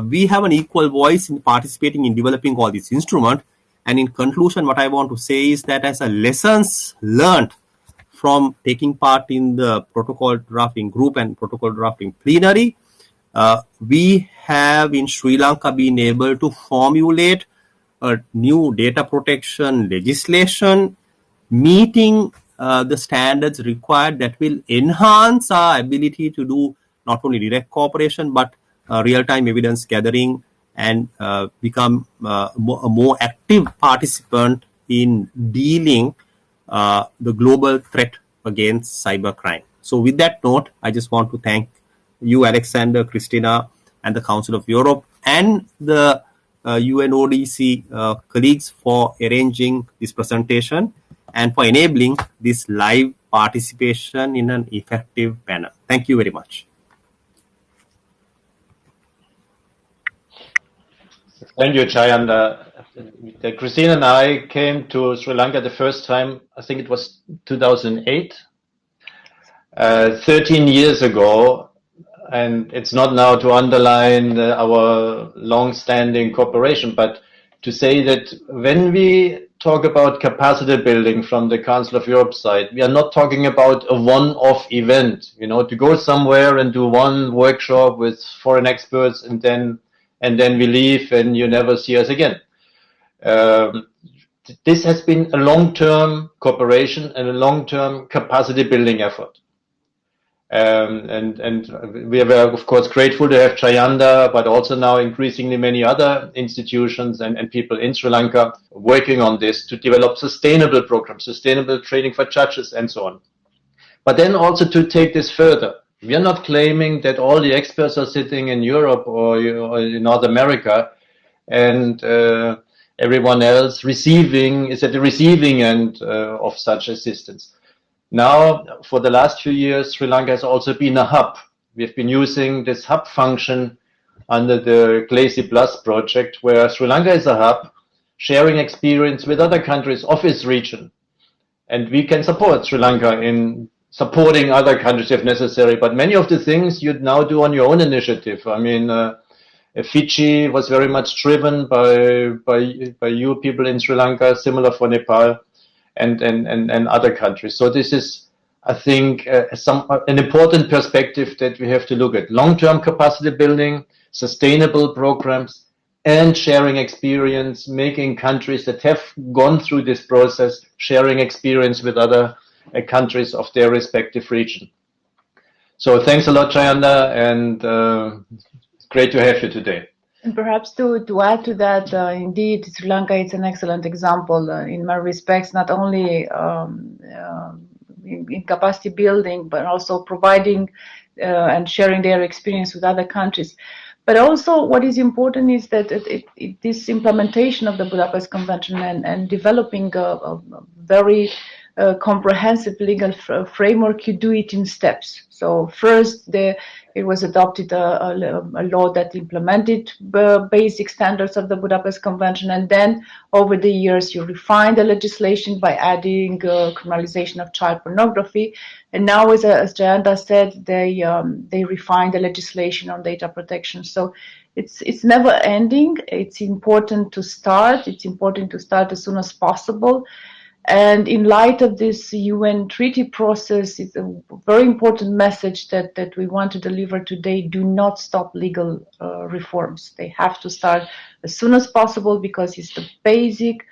we have an equal voice in participating in developing all these instruments. And in conclusion, what I want to say is that as a lessons learned from taking part in the protocol drafting group and protocol drafting plenary, we have in Sri Lanka been able to formulate a new data protection legislation meeting the standards required that will enhance our ability to do not only direct cooperation but real-time evidence gathering and become a more active participant in dealing the global threat against cybercrime. So with that note, I just want to thank you, Alexander, Christina, and the Council of Europe and the UNODC colleagues for arranging this presentation and for enabling this live participation in an effective manner. Thank you very much. Thank you, Chayanda. Christina and I came to Sri Lanka the first time, I think it was 2008, 13 years ago. And it's not now to underline our long-standing cooperation, but to say that when we talk about capacity building from the Council of Europe side, we are not talking about a one-off event, to go somewhere and do one workshop with foreign experts and then we leave and you never see us again. This has been a long-term cooperation and a long-term capacity building effort. And we are, of course, grateful to have Chayanda, but also now increasingly many other institutions and people in Sri Lanka working on this to develop sustainable programs, sustainable training for judges and so on. But then also to take this further. We are not claiming that all the experts are sitting in Europe or in North America and everyone else is at the receiving end of such assistance. Now, for the last few years, Sri Lanka has also been a hub. We've been using this hub function under the GLACY Plus project, where Sri Lanka is a hub, sharing experience with other countries of its region. And we can support Sri Lanka in supporting other countries if necessary. But many of the things you now do on your own initiative. I mean, Fiji was very much driven by you people in Sri Lanka, similar for Nepal, and other countries. So this is, I think, an important perspective that we have to look at: long-term capacity building, sustainable programs, and sharing experience, making countries that have gone through this process, sharing experience with other countries of their respective region. So thanks a lot, Jayanda, and it's great to have you today. And perhaps to add to that, indeed, Sri Lanka is an excellent example in many respects, not only in capacity building, but also providing and sharing their experience with other countries. But also what is important is that this implementation of the Budapest Convention and developing a very comprehensive legal framework, you do it in steps. So first, it was adopted a law that implemented basic standards of the Budapest Convention, and then over the years you refine the legislation by adding criminalization of child pornography. And now, as Jayanda said, they refine the legislation on data protection. So it's never ending. It's important to start. It's important to start as soon as possible. And in light of this UN treaty process, it's a very important message that we want to deliver today. Do not stop legal reforms. They have to start as soon as possible, because it's the basic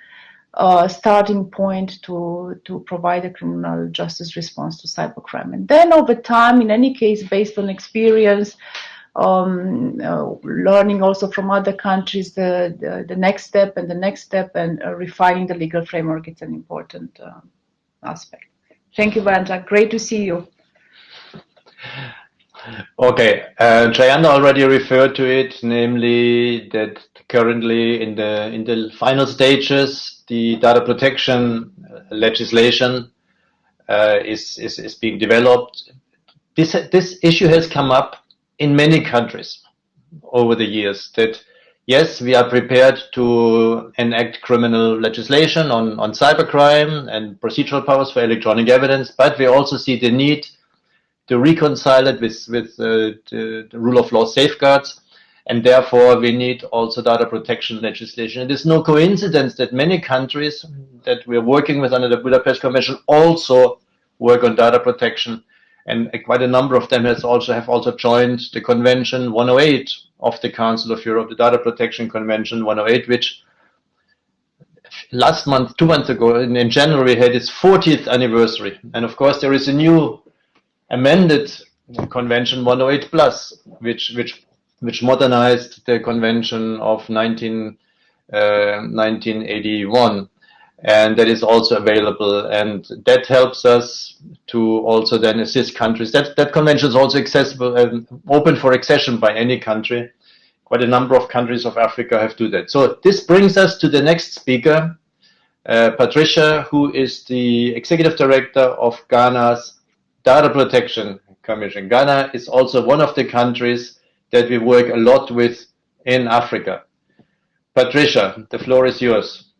starting point to provide a criminal justice response to cybercrime. And then over time, in any case, based on experience, learning also from other countries, the next step and the next step, and refining the legal framework, it's an important aspect. Thank you, Vanja. Great to see you. Okay, Jayanda already referred to it, namely that currently in the final stages, the data protection legislation is being developed. This issue has come up in many countries over the years, that yes, we are prepared to enact criminal legislation on cybercrime and procedural powers for electronic evidence, but we also see the need to reconcile it with the rule of law safeguards, and therefore we need also data protection legislation. It is no coincidence that many countries that we're working with under the Budapest Convention also work on data protection, and quite a number of them have also joined the Convention 108 of the Council of Europe, the Data Protection Convention 108, which last month, 2 months ago, in January, had its 40th anniversary. And of course, there is a new amended Convention 108 Plus, which modernized the Convention of 1981. And that is also available, and that helps us to also then assist countries. That convention is also accessible and open for accession by any country. Quite a number of countries of Africa have to do that. So this brings us to the next speaker, Patricia, who is the Executive Director of Ghana's Data Protection Commission. Ghana is also one of the countries that we work a lot with in Africa. Patricia, the floor is yours.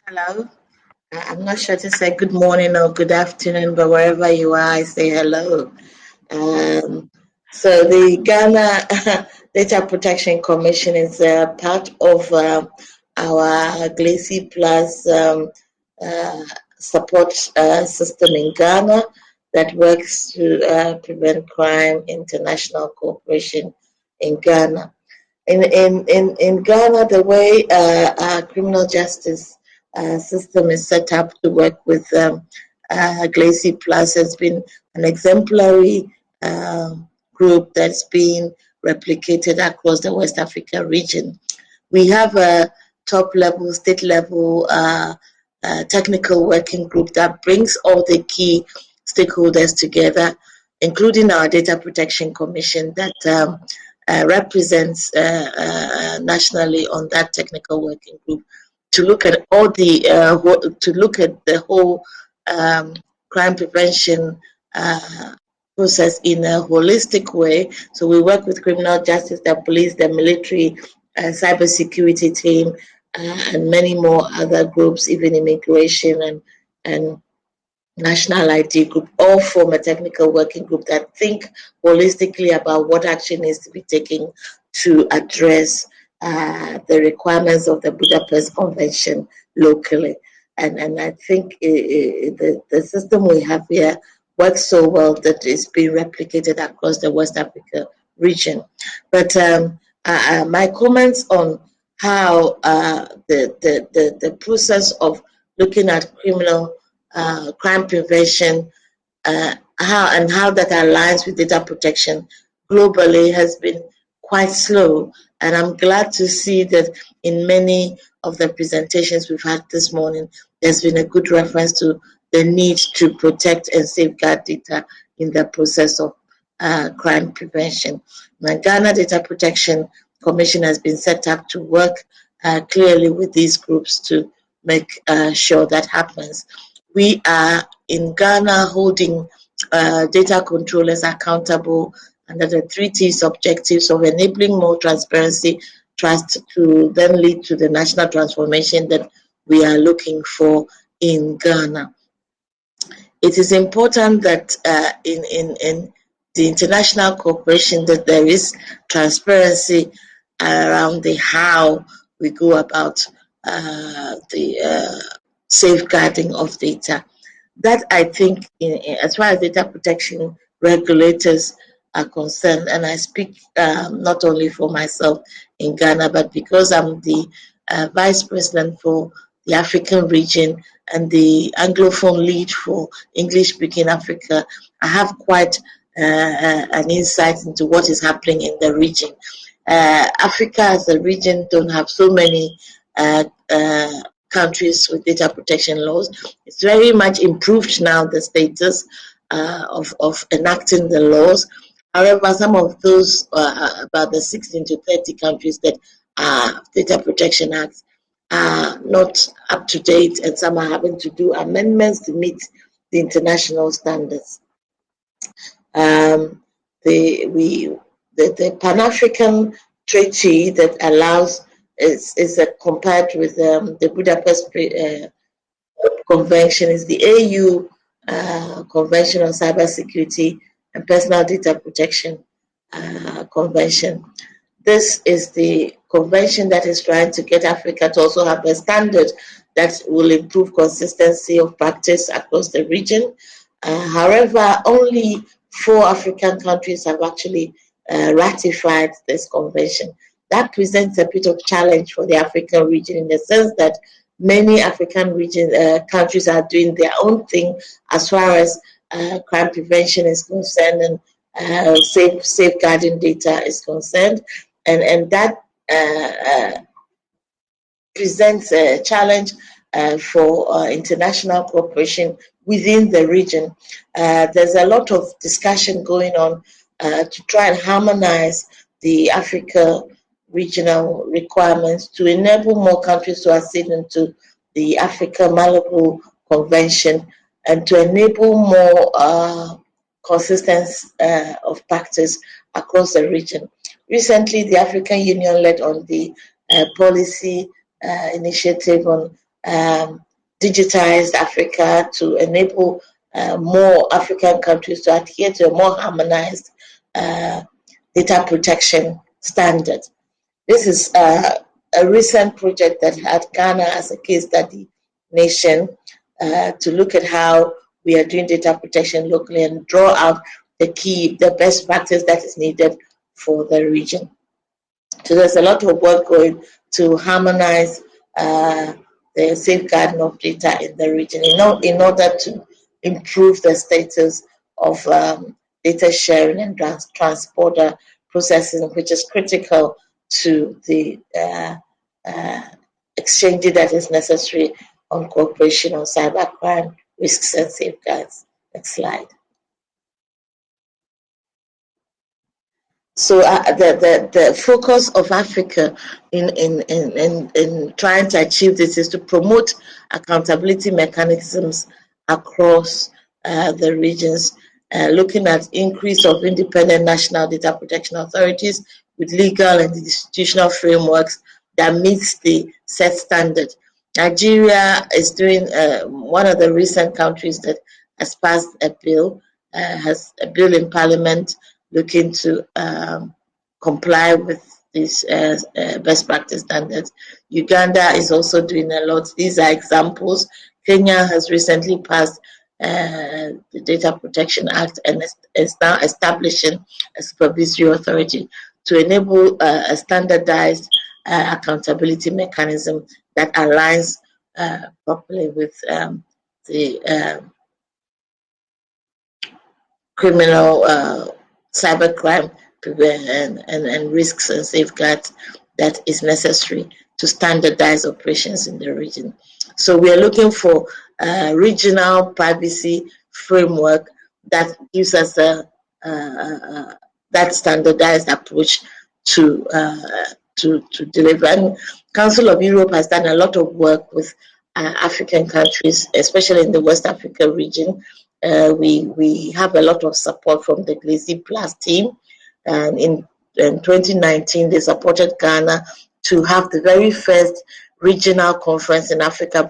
Hello. I'm not sure to say good morning or good afternoon, but wherever you are, I say hello. So the Ghana Data Protection Commission is part of our GLACI Plus support system in Ghana that works to prevent crime, international cooperation in Ghana. In Ghana, the way our criminal justice system is set up to work with GLACI Plus has been an exemplary group that's been replicated across the West Africa region. We have a top-level, state-level technical working group that brings all the key stakeholders together, including our Data Protection Commission that represents nationally on that technical working group, to look at all the whole crime prevention process in a holistic way. So we work with criminal justice, the police, the military, cybersecurity team, and many more other groups, even immigration and National ID group, all form a technical working group that think holistically about what action needs to be taken to address the requirements of the Budapest Convention locally. And I think the system we have here works so well that it's being replicated across the West Africa region. But my comments on how the process of looking at criminal crime prevention, how that aligns with data protection globally has been quite slow. And I'm glad to see that in many of the presentations we've had this morning, there's been a good reference to the need to protect and safeguard data in the process of crime prevention. The Ghana Data Protection Commission has been set up to work clearly with these groups to make sure that happens. We are in Ghana holding data controllers accountable under the 3T's objectives of enabling more transparency, trust to then lead to the national transformation that we are looking for in Ghana. It is important that in the international cooperation that there is transparency around the how we go about the safeguarding of data. That I think, as far as data protection regulators are concerned, and I speak not only for myself in Ghana, but because I'm the Vice President for the African region and the Anglophone lead for English-speaking Africa, I have quite an insight into what is happening in the region. Africa as a region don't have so many countries with data protection laws. It's very much improved now, the status of enacting the laws. However, some of those, about the 16 to 30 countries that are data protection acts, are not up to date, and some are having to do amendments to meet the international standards. The Pan-African Treaty that allows is compared with the Budapest Convention is the AU Convention on Cybersecurity and Personal Data Protection Convention. This is the convention that is trying to get Africa to also have a standard that will improve consistency of practice across the region. However, only 4 African countries have actually ratified this convention. That presents a bit of challenge for the African region in the sense that many African countries are doing their own thing as far as crime prevention is concerned and safeguarding data is concerned, and that presents a challenge for international cooperation within the region. There's a lot of discussion going on to try and harmonize the Africa regional requirements to enable more countries to accede into the Africa Malabo Convention and to enable more consistency of practice across the region. Recently, the African Union led on the policy initiative on digitized Africa to enable more African countries to adhere to a more harmonized data protection standard. This is a recent project that had Ghana as a case study nation to look at how we are doing data protection locally and draw out the best practice that is needed for the region. So there's a lot of work going to harmonize the safeguarding of data in the region in order to improve the status of data sharing and transporter processing, which is critical to the exchange that is necessary on cooperation on cybercrime risks and safeguards. Next slide. So the focus of Africa in trying to achieve this is to promote accountability mechanisms across the regions, looking at increase of independent national data protection authorities with legal and institutional frameworks that meets the set standard. Nigeria is doing one of the recent countries that has passed a bill, has a bill in Parliament looking to comply with these best practice standards. Uganda is also doing a lot. These are examples. Kenya has recently passed the Data Protection Act and is now establishing a supervisory authority to enable a standardized accountability mechanism that aligns properly with the criminal cybercrime and risks and safeguards that is necessary to standardize operations in the region. So we are looking for a regional privacy framework that gives us that standardized approach to deliver. And Council of Europe has done a lot of work with African countries, especially in the West Africa region. We have a lot of support from the GLACY Plus team, and in 2019 they supported Ghana to have the very first regional conference in Africa,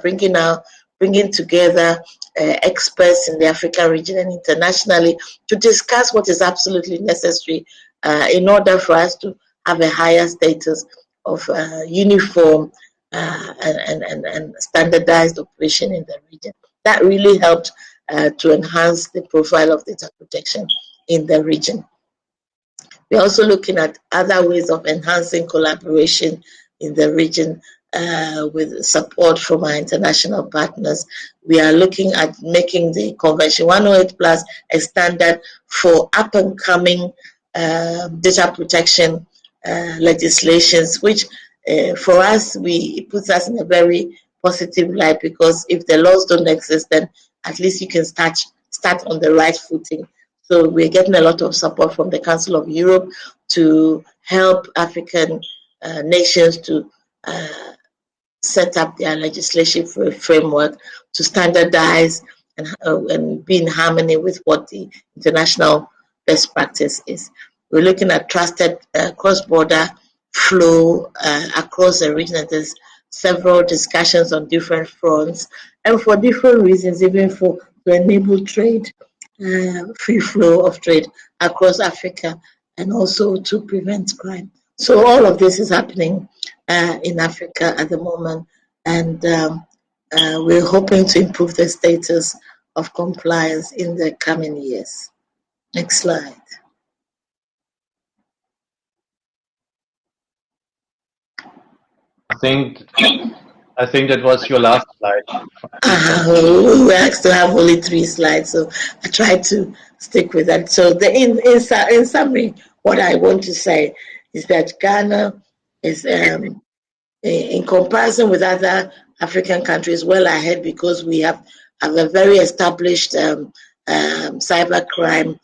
bringing together experts in the African region and internationally to discuss what is absolutely necessary in order for us to have a higher status of uniform and standardized operation in the region. That really helped to enhance the profile of data protection in the region. We're also looking at other ways of enhancing collaboration in the region with support from our international partners. We are looking at making the Convention 108 Plus a standard for up-and-coming data protection legislations, which for us, it puts us in a very positive light, because if the laws don't exist, then at least you can start on the right footing. So we're getting a lot of support from the Council of Europe to help African nations to set up their legislation framework to standardize and be in harmony with what the international best practice is. We're looking at trusted cross-border flow across the region, and there's several discussions on different fronts, and for different reasons, even to enable trade, free flow of trade across Africa, and also to prevent crime. So all of this is happening in Africa at the moment, and we're hoping to improve the status of compliance in the coming years. Next slide. I think that was your last slide. We were asked to have only 3 slides, so I tried to stick with that. So in summary, what I want to say is that Ghana is, in comparison with other African countries, well ahead, because we have a very established cybercrime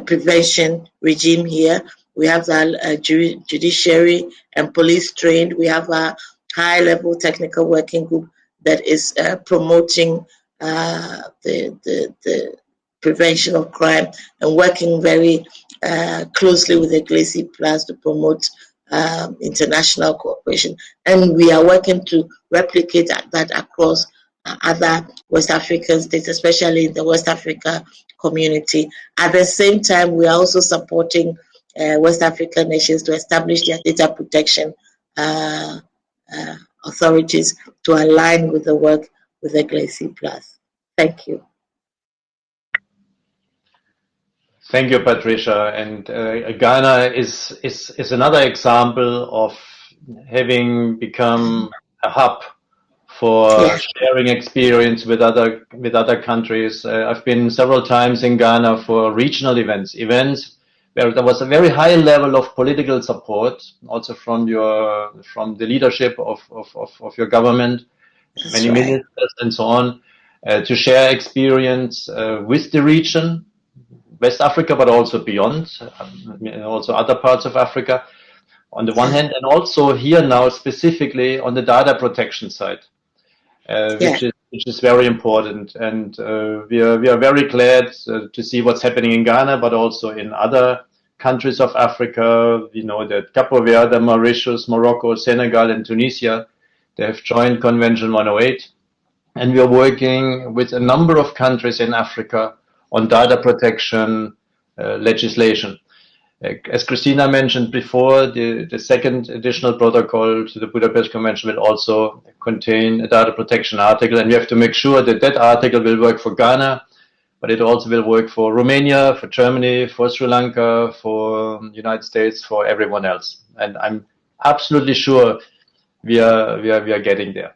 prevention regime here. We have the judiciary and police trained. We have a high-level technical working group that is promoting the prevention of crime and working very closely with the GLACY Plus to promote international cooperation. And we are working to replicate that across other West African states, especially in the West Africa community. At the same time, we are also supporting West African nations to establish their data protection authorities to align with the work with the GLACY Plus. Thank you. Thank you, Patricia. And Ghana is another example of having become a hub for sharing experience with other countries. I've been several times in Ghana for regional events where there was a very high level of political support, also from the leadership of your government, many ministers and so on, to share experience with the region, West Africa, but also beyond, also other parts of Africa, on the one hand, and also here now specifically on the data protection side, which is very important. And we are very glad to see what's happening in Ghana, but also in other countries of Africa. We know that Cape Verde, Mauritius, Morocco, Senegal, and Tunisia, they have joined Convention 108. And we are working with a number of countries in Africa on data protection legislation. As Christina mentioned before, the second additional protocol to the Budapest Convention will also contain a data protection article, and we have to make sure that that article will work for Ghana, but it also will work for Romania, for Germany, for Sri Lanka, for the United States, for everyone else. And I'm absolutely sure we are getting there.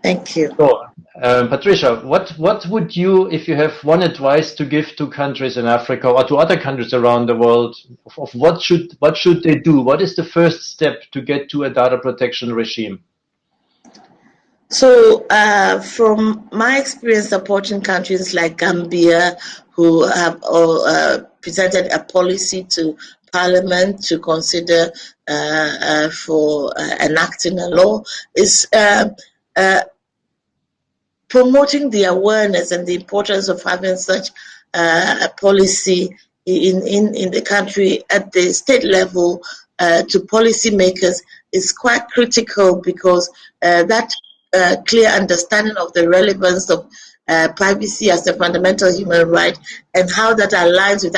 Thank you. So, Patricia, what would you, if you have one advice to give to countries in Africa or to other countries around the world, of what should they do? What is the first step to get to a data protection regime? So, from my experience supporting countries like Gambia, who have presented a policy to Parliament to consider for enacting a law, is promoting the awareness and the importance of having such a policy in the country at the state level to policymakers is quite critical, because that clear understanding of the relevance of privacy as a fundamental human right and how that aligns with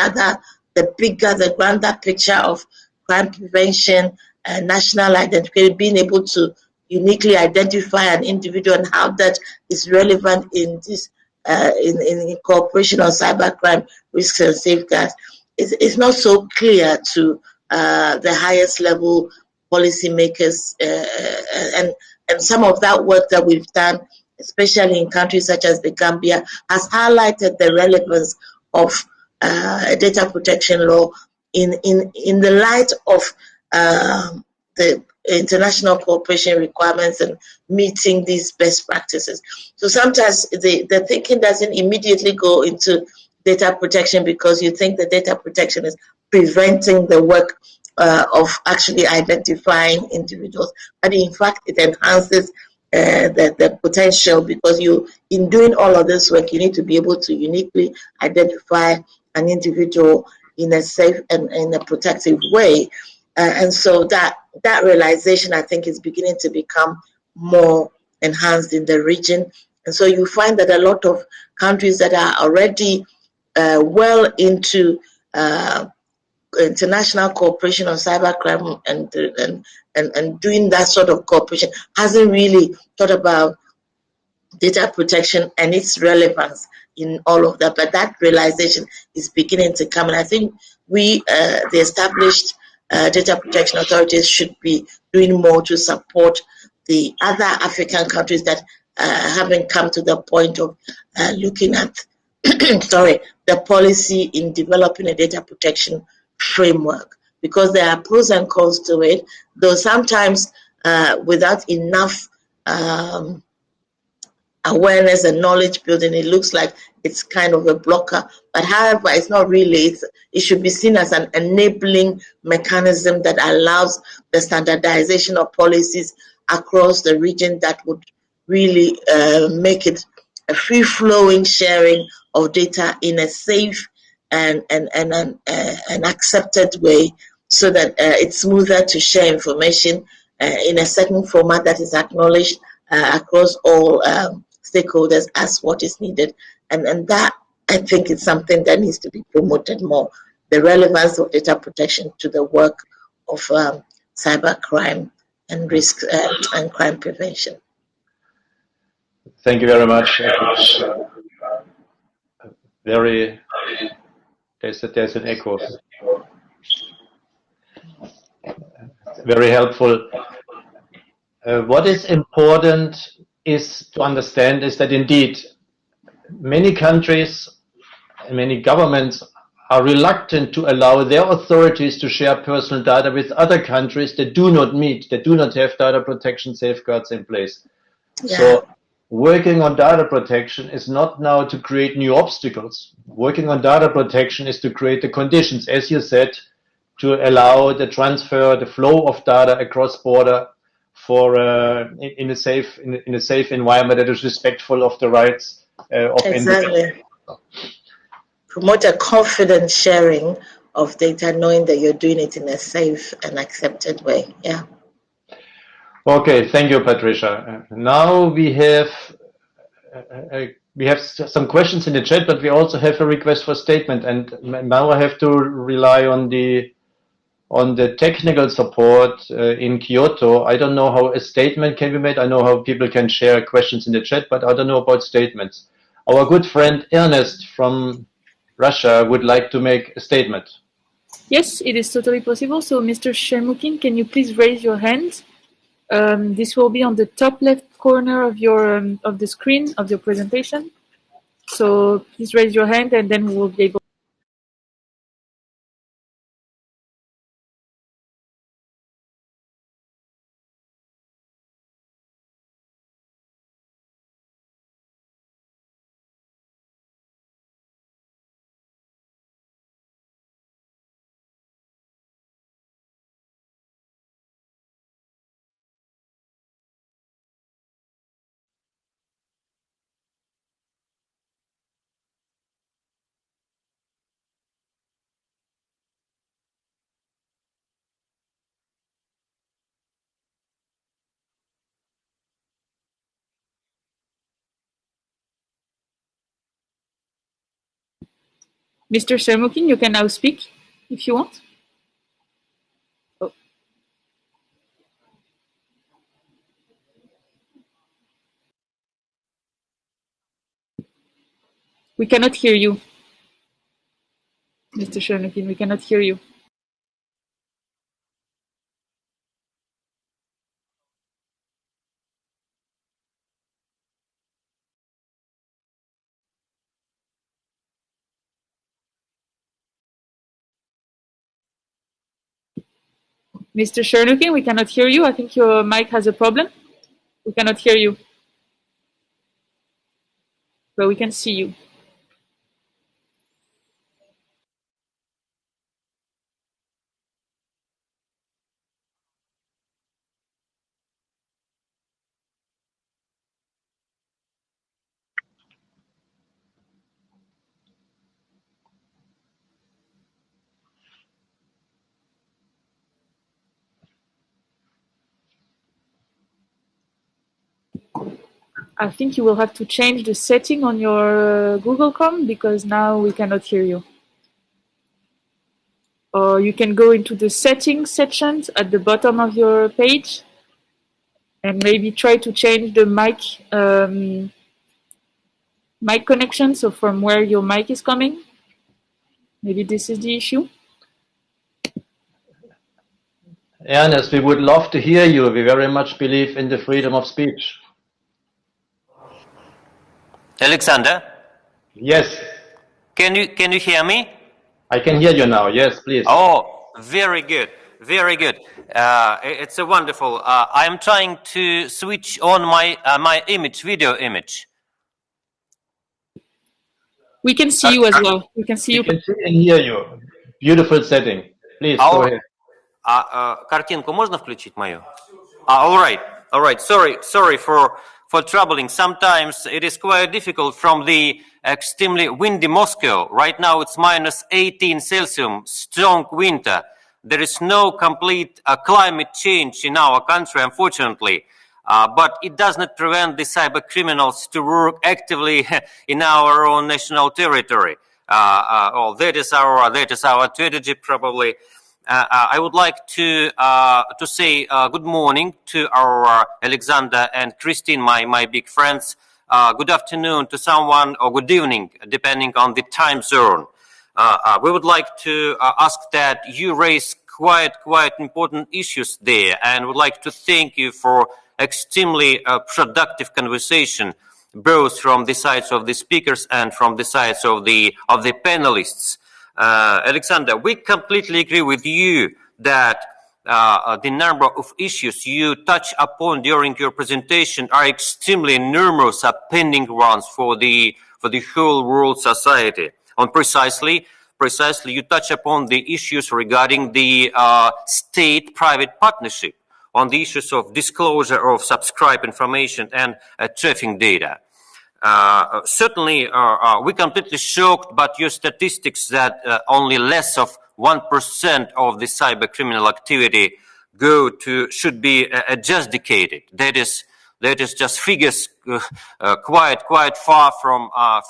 the grander picture of crime prevention, national identity, being able to uniquely identify an individual and how that is relevant in this in cooperation on cybercrime risks and safeguards. It's not so clear to the highest level policymakers, and some of that work that we've done, especially in countries such as the Gambia, has highlighted the relevance of data protection law in the light of the international cooperation requirements and meeting these best practices. So sometimes the thinking doesn't immediately go into data protection, because you think the data protection is preventing the work of actually identifying individuals, but in fact it enhances the potential, because in doing all of this work, you need to be able to uniquely identify an individual in a safe and in a protective way. And so that realization, I think, is beginning to become more enhanced in the region. And so you find that a lot of countries that are already well into international cooperation on cybercrime and doing that sort of cooperation hasn't really thought about data protection and its relevance in all of that. But that realization is beginning to come. And I think the established data protection authorities should be doing more to support the other African countries that haven't come to the point of looking at the policy in developing a data protection framework, because there are pros and cons to it, though sometimes without enough awareness and knowledge building, it looks like it's kind of a blocker. But however, it's not really. It should be seen as an enabling mechanism that allows the standardization of policies across the region that would really make it a free-flowing sharing of data in a safe and an accepted way, so that it's smoother to share information in a certain format that is acknowledged across all stakeholders as what is needed. And that, I think, is something that needs to be promoted more, the relevance of data protection to the work of cybercrime and risk and crime prevention. Thank you very much. There's an echo. Very helpful. What is important is to understand is that indeed many countries and many governments are reluctant to allow their authorities to share personal data with other countries that do not have data protection safeguards in place. Yeah. So working on data protection is not now to create new obstacles. Working on data protection is to create the conditions, as you said, to allow the transfer, the flow of data across border for in a safe environment that is respectful of the rights of exactly. Promote a confident sharing of data, knowing that you're doing it in a safe and accepted way. Yeah. Okay, thank you, Patricia. Now we have some questions in the chat, but we also have a request for statement. And now I have to rely on the technical support in Kyoto. I don't know how a statement can be made. I know how people can share questions in the chat, but I don't know about statements. Our good friend Ernest from Russia would like to make a statement. Yes, it is totally possible. So, Mr. Shermukin, can you please raise your hand? This will be on the top left corner of your of the screen of your presentation. So please raise your hand, and then we will be able. Mr. Shermukin, you can now speak if you want. Oh. We cannot hear you. Mr. Shermukin, we cannot hear you. Mr. Shermukin, we cannot hear you. I think your mic has a problem. We cannot hear you. But we can see you. I think you will have to change the setting on your Google Chrome, because now we cannot hear you. Or you can go into the settings sections at the bottom of your page and maybe try to change the mic connection, so from where your mic is coming. Maybe this is the issue. Ernest, we would love to hear you. We very much believe in the freedom of speech. Alexander? Yes. Can you hear me? I can hear you now. Yes, please. Oh, very good. Very good. It's a wonderful. I am trying to switch on my video image. We can see you as well. We can see you. We can see and hear you. Beautiful setting. Please go ahead. Картинку можно включить мою? All right. Sorry for troubling. Sometimes it is quite difficult from the extremely windy Moscow. Right now it's -18 Celsius, strong winter. There is no complete climate change in our country, unfortunately. But it does not prevent the cyber criminals to work actively in our own national territory. That is our strategy, probably. I would like to say good morning to our Alexander and Christine, my big friends. Good afternoon to someone, or good evening, depending on the time zone. We would like to ask that you raise quite important issues there, and would like to thank you for extremely productive conversation, both from the sides of the speakers and from the sides of the panelists. Alexander, we completely agree with you that the number of issues you touch upon during your presentation are extremely numerous, pending ones for the whole world society. And precisely you touch upon the issues regarding the state-private partnership, on the issues of disclosure of subscribe information and traffic data. Certainly, we're completely shocked by your statistics that only less of 1% of the cyber criminal activity should be adjudicated. That is just figures quite far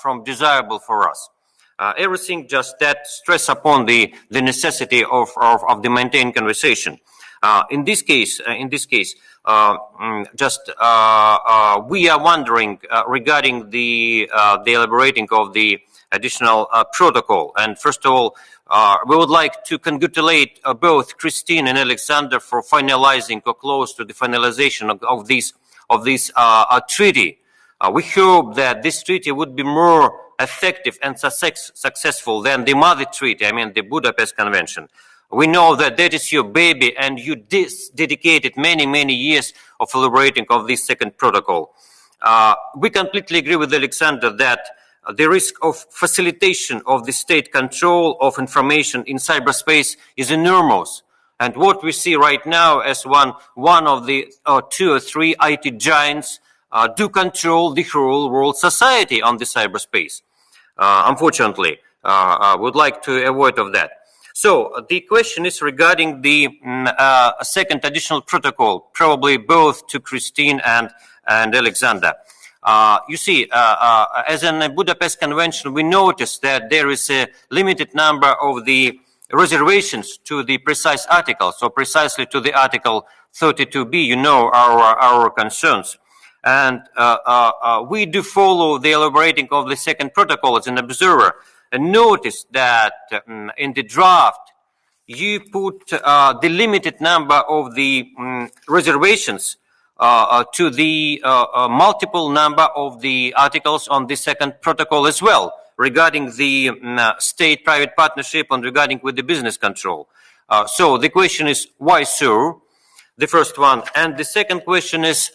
from desirable for us. Everything just that stress upon the necessity of the maintained conversation. In this case, we are wondering regarding the elaborating of the additional protocol. And first of all, we would like to congratulate both Christine and Alexander for finalizing or close to the finalization of this treaty. We hope that this treaty would be more effective and successful than the mother treaty, I mean the Budapest Convention. We know that that is your baby, and you dedicated many years of elaborating of this second protocol. We completely agree with Alexander that the risk of facilitation of the state control of information in cyberspace is enormous. And what we see right now as one of the 2 or 3 IT giants do control the whole world society on the cyberspace. Unfortunately, I would like to avoid of that. So the question is regarding the second additional protocol, probably both to Christine and Alexander. You see, as in the Budapest Convention, we noticed that there is a limited number of the reservations to the precise article, so precisely to the Article 32B, you know our concerns. And we do follow the elaborating of the second protocol as an observer, and notice that in the draft you put the limited number of the reservations to the multiple number of the articles on the second protocol as well, regarding the state-private partnership and regarding with the business control. So the question is, why so? The first one. And the second question is,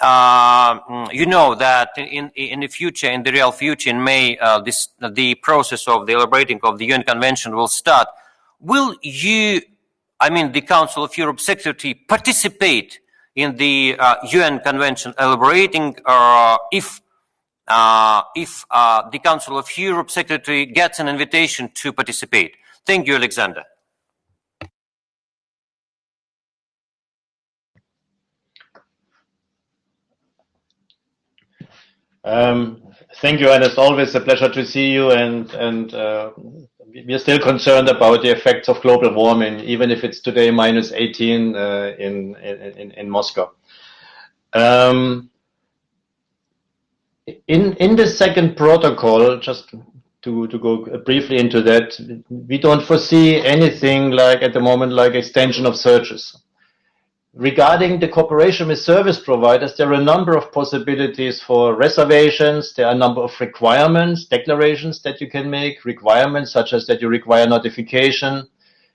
you know that in the future, in the real future, in May, the process of the elaborating of the UN Convention will start. Will you, I mean the Council of Europe Secretary, participate in the UN Convention elaborating, if the Council of Europe Secretary gets an invitation to participate? Thank you, Alexander. Thank you, and it's always a pleasure to see you. And we are still concerned about the effects of global warming, even if it's today minus 18 in Moscow. In the second protocol, just to go briefly into that, we don't foresee anything like at the moment like extension of searches. Regarding the cooperation with service providers, there are a number of possibilities for reservations. There are a number of requirements, declarations that you can make, requirements such as that you require notification,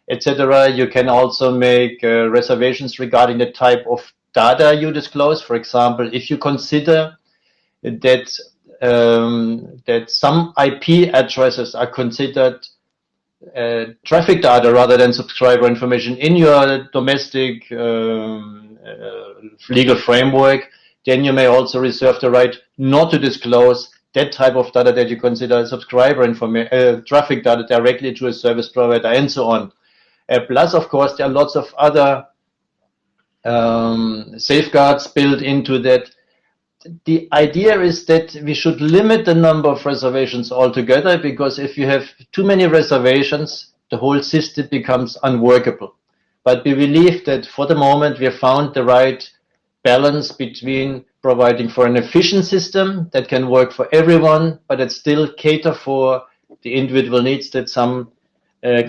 etc. You can also make reservations regarding the type of data you disclose. For example, if you consider that some IP addresses are considered traffic data rather than subscriber information in your domestic legal framework, then you may also reserve the right not to disclose that type of data that you consider subscriber information, traffic data directly to a service provider, and so on. Plus, of course, there are lots of other safeguards built into that. The idea is that we should limit the number of reservations altogether, because if you have too many reservations, the whole system becomes unworkable. But we believe that for the moment we have found the right balance between providing for an efficient system that can work for everyone, but it still cater for the individual needs that some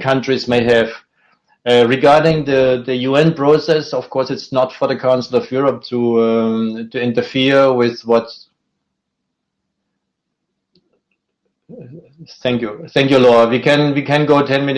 countries may have. Regarding the UN process, of course, it's not for the Council of Europe to interfere with what. Thank you, Laura. We can go 10 minutes.